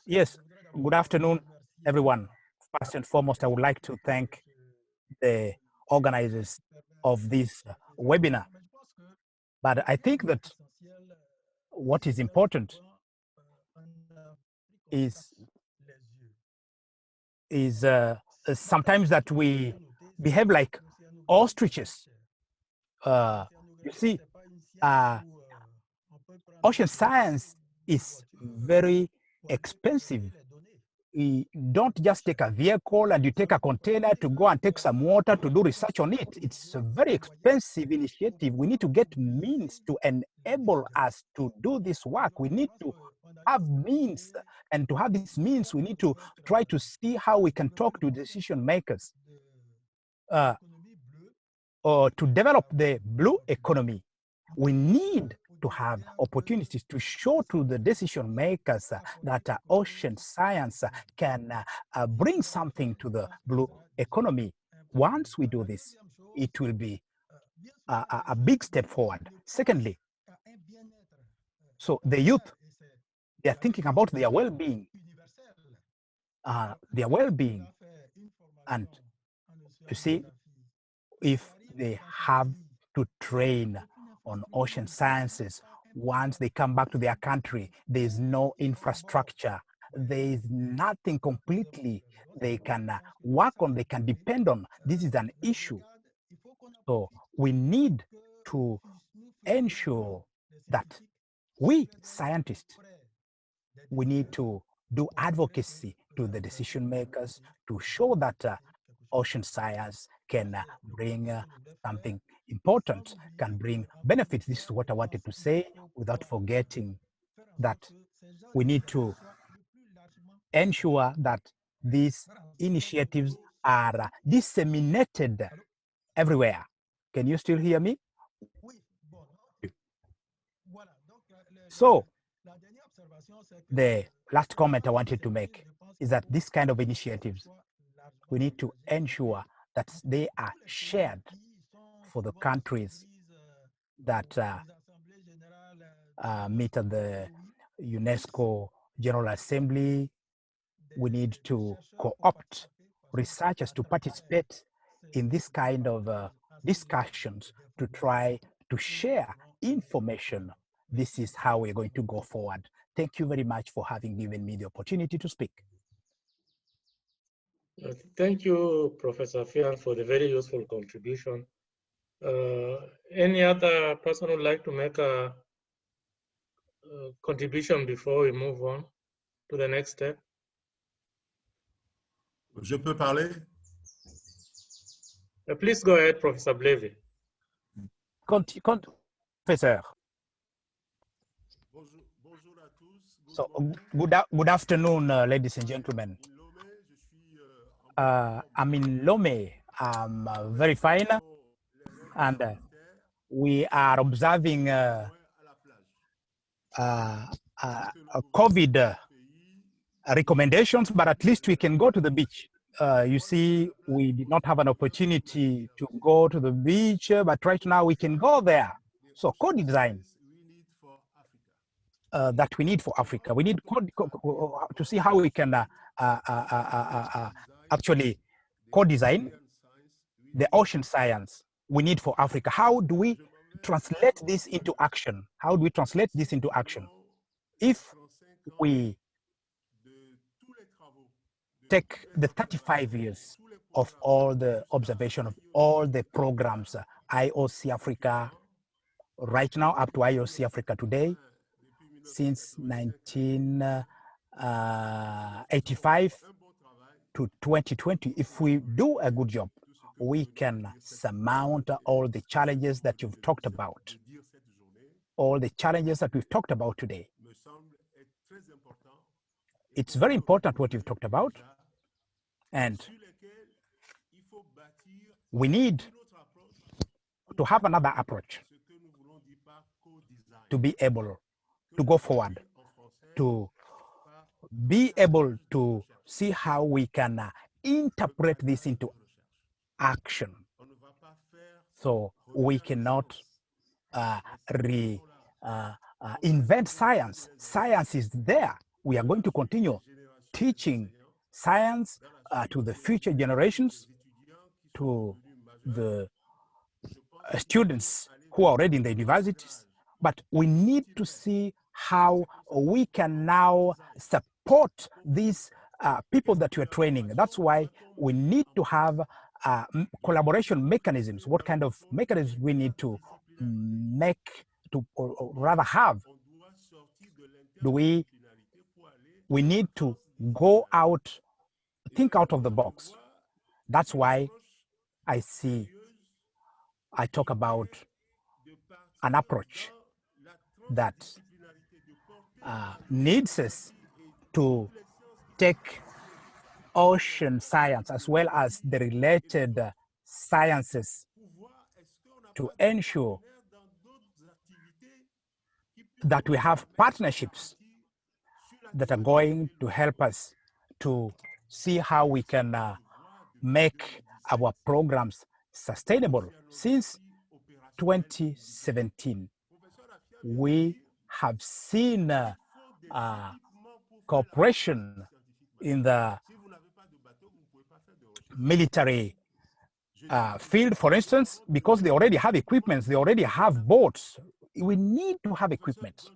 Yes, good afternoon, everyone. First and foremost, I would like to thank the organizers of this webinar. But I think that what is important is sometimes that we behave like ostriches. You see, ocean science is very expensive. You don't just take a vehicle and you take a container to go and take some water to do research on it. It's a very expensive initiative. We need to get means to enable us to do this work. We need to have means, and to have these means, we need to try to see how we can talk to decision makers or to develop the blue economy. We need to have opportunities to show to the decision makers that ocean science can bring something to the blue economy. Once we do this, it will be a big step forward. Secondly, so the youth, they are thinking about their well-being, and you see, if they have to train on ocean sciences, once they come back to their country, there is no infrastructure, there is nothing completely they can work on, they can depend on. This is an issue. So we need to ensure that we scientists, we need to do advocacy to the decision makers to show that ocean science can bring something important, can bring benefits. This is what I wanted to say, without forgetting that we need to ensure that these initiatives are disseminated everywhere. Can you still hear me? So, the last comment I wanted to make is that this kind of initiatives, we need to ensure that they are shared for the countries that meet at the UNESCO General Assembly. We need to co-opt researchers to participate in this kind of discussions to try to share information. This is how we're going to go forward. Thank you very much for having given me the opportunity to speak. Thank you, Professor Fian, for the very useful contribution. Any other person would like to make a contribution before we move on to the next step? Je peux parler? Please go ahead, Professor Blevy. Professor. So, good afternoon, ladies and gentlemen. I'm in Lomé. I'm very fine, and we are observing COVID recommendations, but at least we can go to the beach. You see, we did not have an opportunity to go to the beach, but right now we can go there. So co-design that we need for Africa. We need to see how we can actually co-design the ocean science we need for Africa. How do we translate this into action? How do we translate this into action? If we take the 35 years of all the observation of all the programs, IOC-Africa, right now up to IOC-Africa today, since 1985 to 2020, if we do a good job, we can surmount all the challenges that you've talked about, all the challenges that we've talked about today. It's very important what you've talked about, and we need to have another approach to be able to go forward, to be able to see how we can interpret this into action. So we cannot invent science. Science is there. We are going to continue teaching science to the future generations, to the students who are already in the universities, but we need to see how we can now support these people that we are training. That's why we need to have collaboration mechanisms. What kind of mechanisms we need to make, or rather have? We need to go out, think out of the box. That's why I talk about an approach that needs us to take ocean science as well as the related sciences to ensure that we have partnerships that are going to help us to see how we can make our programs sustainable. Since 2017, we have seen cooperation in the military field, for instance, because they already have equipment, they already have boats. We need to have equipment.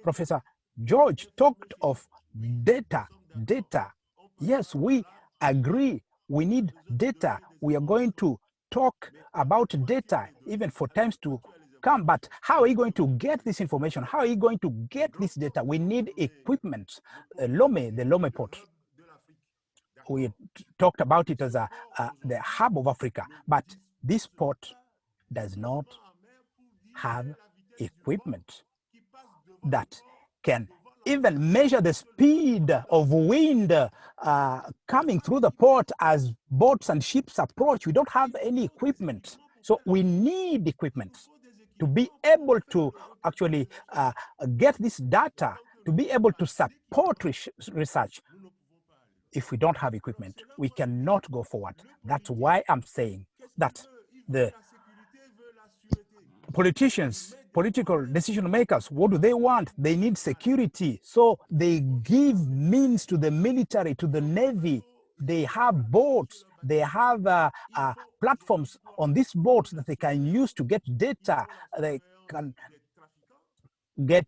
Professor George talked of data. Yes, we agree. We need data. We are going to talk about data even for times to come, but how are you going to get this information? How are you going to get this data? We need equipment. Lomé, the Lomé port. We talked about it as the hub of Africa, but this port does not have equipment that can even measure the speed of wind coming through the port as boats and ships approach. We don't have any equipment. So we need equipment to be able to actually get this data, to be able to support research. If we don't have equipment, we cannot go forward. That's why I'm saying that the politicians, political decision makers, what do they want? They need security. So they give means to the military, to the navy. They have boats. they have platforms on these boats that they can use to get data. They can get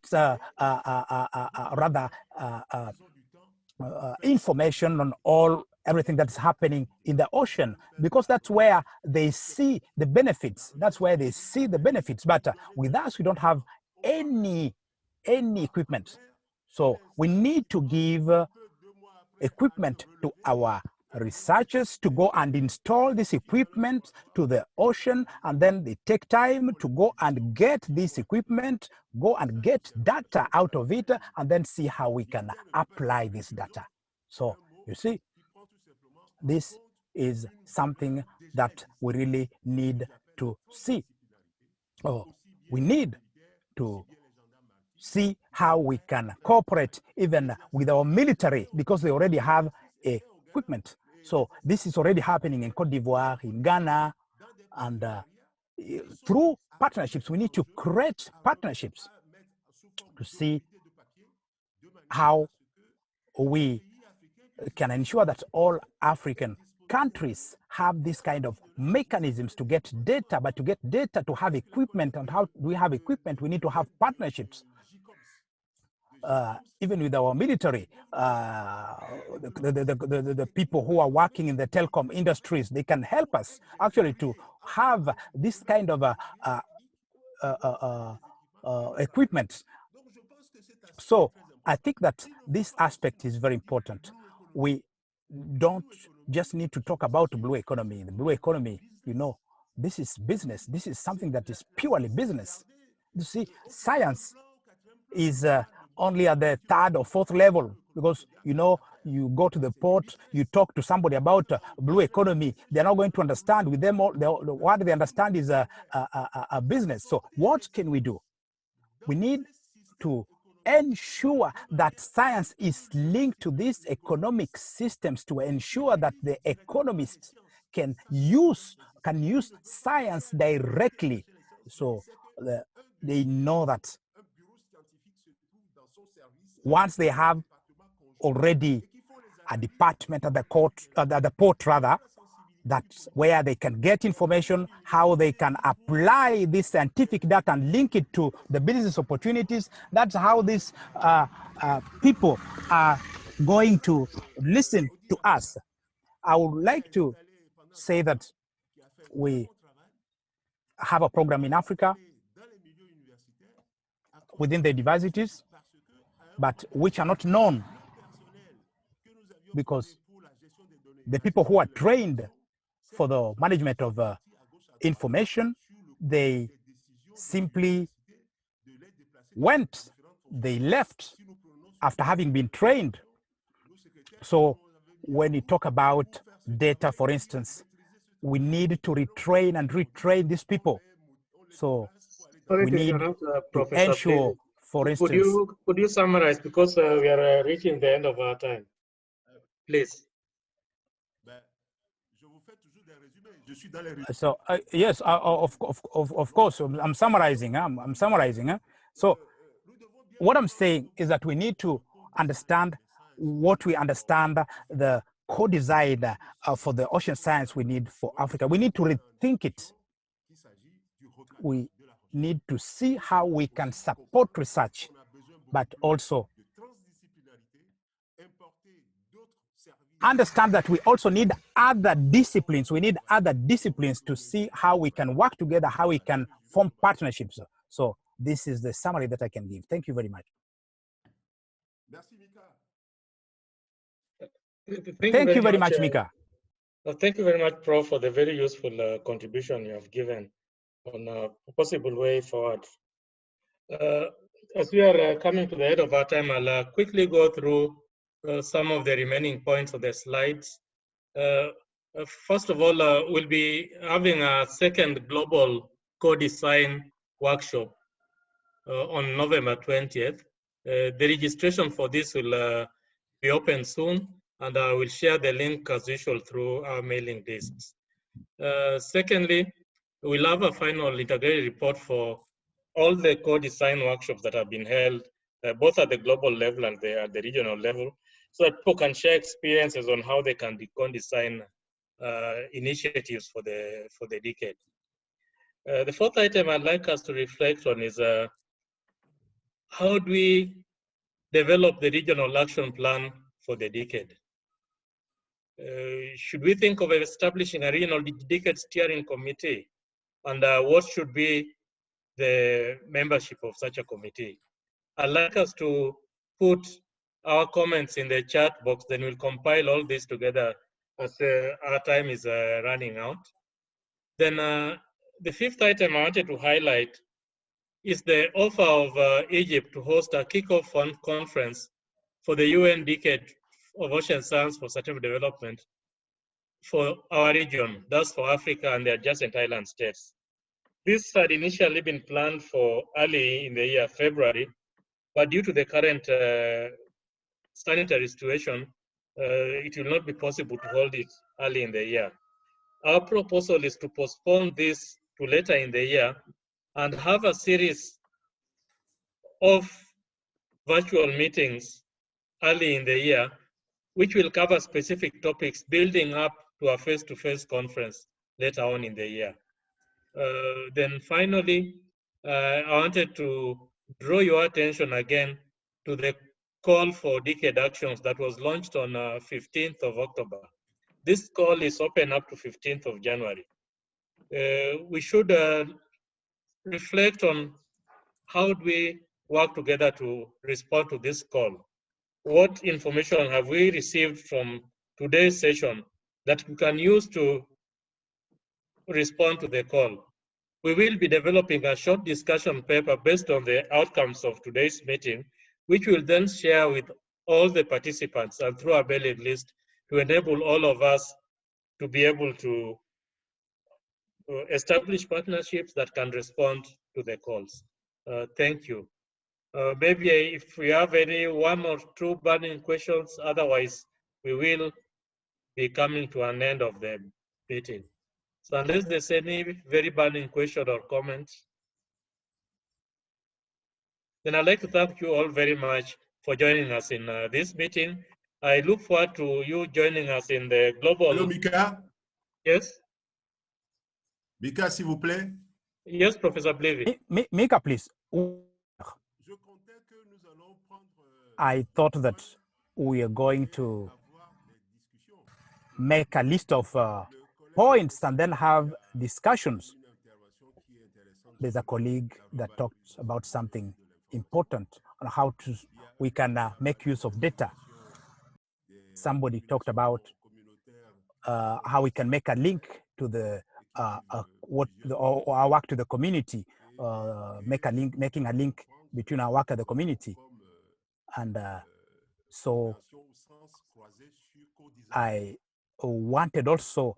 information on everything that's happening in the ocean, because that's where they see the benefits. That's where they see the benefits. But with us, we don't have any equipment. So we need to give equipment to our researchers to go and install this equipment to the ocean, and then they take time to go and get this equipment, go and get data out of it, and then see how we can apply this data. So you see, this is something that we really need to see. We need to see how we can cooperate even with our military, because they already have equipment. So this is already happening in Cote d'Ivoire, in Ghana, and through partnerships, we need to create partnerships to see how we can ensure that all African countries have this kind of mechanisms to get data. But to get data, to have equipment, and how do we have equipment? We need to have partnerships. Even with our military, the people who are working in the telecom industries, they can help us actually to have this kind of equipment. So I think that this aspect is very important. We don't just need to talk about blue economy. The blue economy, you know, this is business. This is something that is purely business. You see, science is only at the 3rd or 4th level, because, you know, you go to the port, you talk to somebody about blue economy, they're not going to understand. With them, what they understand is a business. So what can we do? We need to ensure that science is linked to these economic systems, to ensure that the economists can use science directly, so they know that once they have already a department at the port rather, that's where they can get information, how they can apply this scientific data and link it to the business opportunities. That's how these people are going to listen to us. I would like to say that we have a program in Africa within the universities, but which are not known, because the people who are trained for the management of information, they simply they left after having been trained. So when you talk about data, for instance, we need to retrain and retrain these people. So we need to ensure, for instance. Could you summarize, because we are reaching the end of our time, please? So yes, of course, I'm summarizing. I'm summarizing. So what I'm saying is that we need to understand what we understand the co-design for the ocean science we need for Africa. We need to rethink it. We need to see how we can support research, but also understand that we also need other disciplines. We need other disciplines to see how we can work together, how we can form partnerships. So this is the summary that I can give. Thank you very much. Thank you very much, Mika. Thank you very much, Prof, for the very useful contribution you have given on a possible way forward. As we are coming to the end of our time, I'll quickly go through some of the remaining points of the slides. First of all, we'll be having a second global co-design workshop on November 20th. The registration for this will be open soon, and I will share the link as usual through our mailing lists. Secondly, we'll have a final integrated report for all the co-design workshops that have been held, both at the global level and at the regional level, so that people can share experiences on how they can co-design initiatives for the decade. The fourth item I'd like us to reflect on is how do we develop the regional action plan for the decade? Should we think of establishing a regional decade steering committee? And what should be the membership of such a committee? I'd like us to put our comments in the chat box, then we'll compile all this together as our time is running out. Then the fifth item I wanted to highlight is the offer of Egypt to host a kickoff conference for the UN Decade of Ocean Science for Sustainable Development for our region, thus for Africa and the adjacent island states. This had initially been planned for early in the year, February, but due to the current sanitary situation, it will not be possible to hold it early in the year. Our proposal is to postpone this to later in the year and have a series of virtual meetings early in the year, which will cover specific topics building up to a face-to-face conference later on in the year. Then finally, I wanted to draw your attention again to the call for decade actions that was launched on 15th of October. This call is open up to 15th of January. We should reflect on how do we work together to respond to this call. What information have we received from today's session that we can use to respond to the call? We will be developing a short discussion paper based on the outcomes of today's meeting, which we'll then share with all the participants and through a mailing list to enable all of us to be able to establish partnerships that can respond to the calls. Thank you. Maybe if we have any one or two burning questions, otherwise we will be coming to an end of the meeting. So unless there's any very burning question or comments, then I'd like to thank you all very much for joining us in this meeting. I look forward to you joining us in the global... Hello, Mika. Yes? Mika, s'il vous plaît. Yes, Professor Blevy. Mika, please. I thought that we are going to make a list of points and then have discussions. There's a colleague that talks about something important on how we can make use of data. Somebody talked about how we can make a link to the our work to the community, making a link between our work and the community. And so I wanted also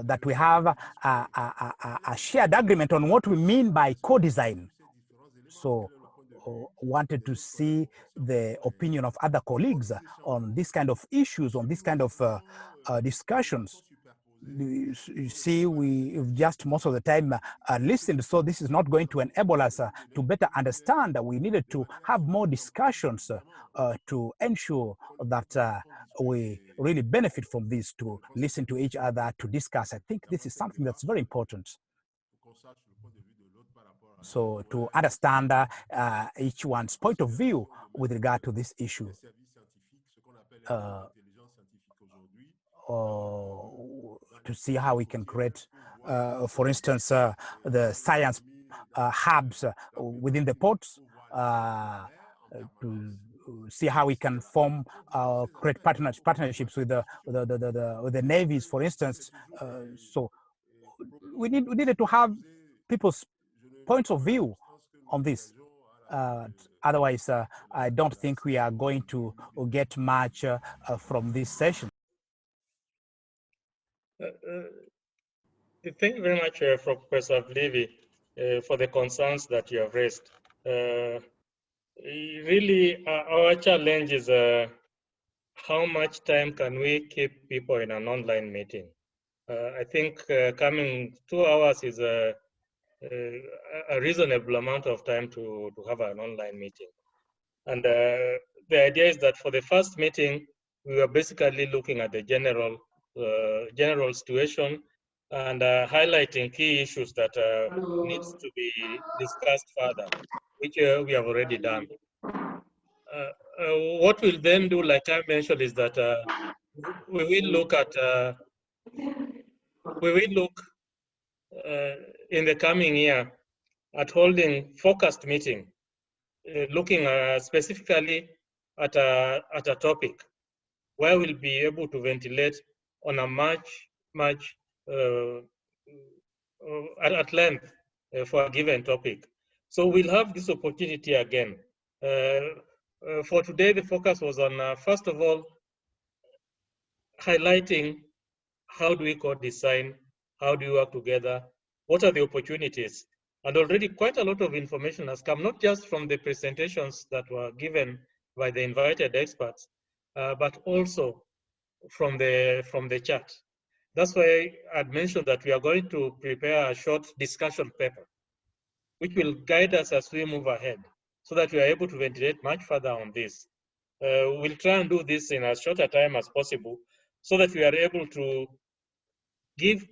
that we have a shared agreement on what we mean by co-design. So wanted to see the opinion of other colleagues on this kind of issues, on this kind of discussions. You see, we've just most of the time listened, so this is not going to enable us to better understand that we needed to have more discussions to ensure that we really benefit from this, to listen to each other, to discuss. I think this is something that's very important. So to understand each one's point of view with regard to this issue. To see how we can create, for instance, the science hubs within the ports, to see how we can form, create partnerships with the navies, for instance. So we needed to have people's points of view on this. Otherwise, I don't think we are going to get much from this session. Thank you very much, Professor Levy, for the concerns that you have raised. Really, our challenge is how much time can we keep people in an online meeting? I think coming 2 hours is a reasonable amount of time to have an online meeting. And the idea is that for the first meeting, we were basically looking at the general general situation and highlighting key issues that needs to be discussed further, which we have already done. What we'll then do, like I mentioned, is that we will look at in the coming year at holding focused meeting, looking specifically at a topic where we'll be able to ventilate on a much at length for a given topic. So we'll have this opportunity again. For today, the focus was on, first of all, highlighting how do we co-design, how do we work together, what are the opportunities? And already quite a lot of information has come, not just from the presentations that were given by the invited experts, but also from the chat. That's why I'd mentioned that we are going to prepare a short discussion paper, which will guide us as we move ahead, so that we are able to ventilate much further on this. We'll try and do this in as short a time as possible, so that we are able to give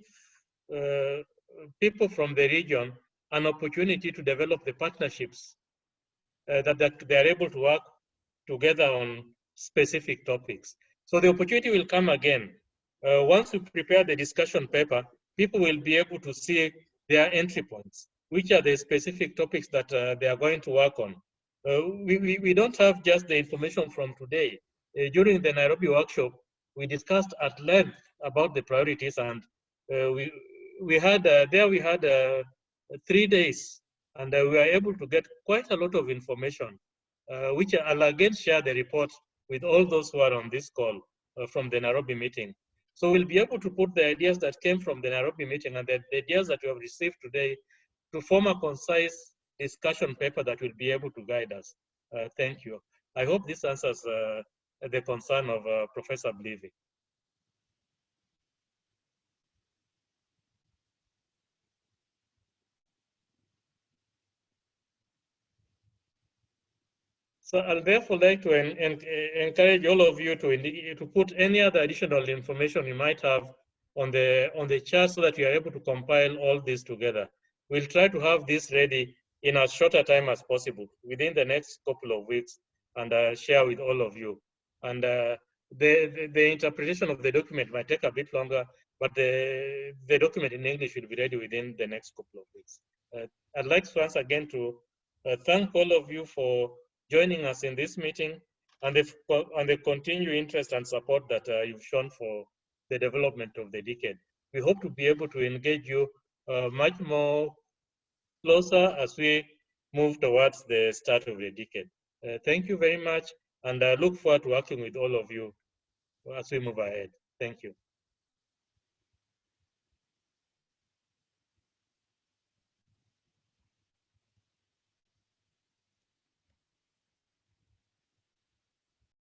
people from the region an opportunity to develop the partnerships that they are able to work together on specific topics. So the opportunity will come again. Once we prepare the discussion paper, people will be able to see their entry points, which are the specific topics that they are going to work on. We don't have just the information from today. During the Nairobi workshop, we discussed at length about the priorities, and we had 3 days, and we were able to get quite a lot of information, which I'll again share the report with all those who are on this call from the Nairobi meeting. So we'll be able to put the ideas that came from the Nairobi meeting and the ideas that we have received today to form a concise discussion paper that will be able to guide us. Thank you. I hope this answers the concern of Professor Blivi. So I'll therefore like to encourage all of you to put any other additional information you might have on the chart, so that we are able to compile all this together. We'll try to have this ready in as short a time as possible within the next couple of weeks, and share with all of you. And the interpretation of the document might take a bit longer, but the document in English will be ready within the next couple of weeks. I'd like to once again to thank all of you for joining us in this meeting, and the continued interest and support that you've shown for the development of the decade. We hope to be able to engage you much more closer as we move towards the start of the decade. Thank you very much, and I look forward to working with all of you as we move ahead. Thank you.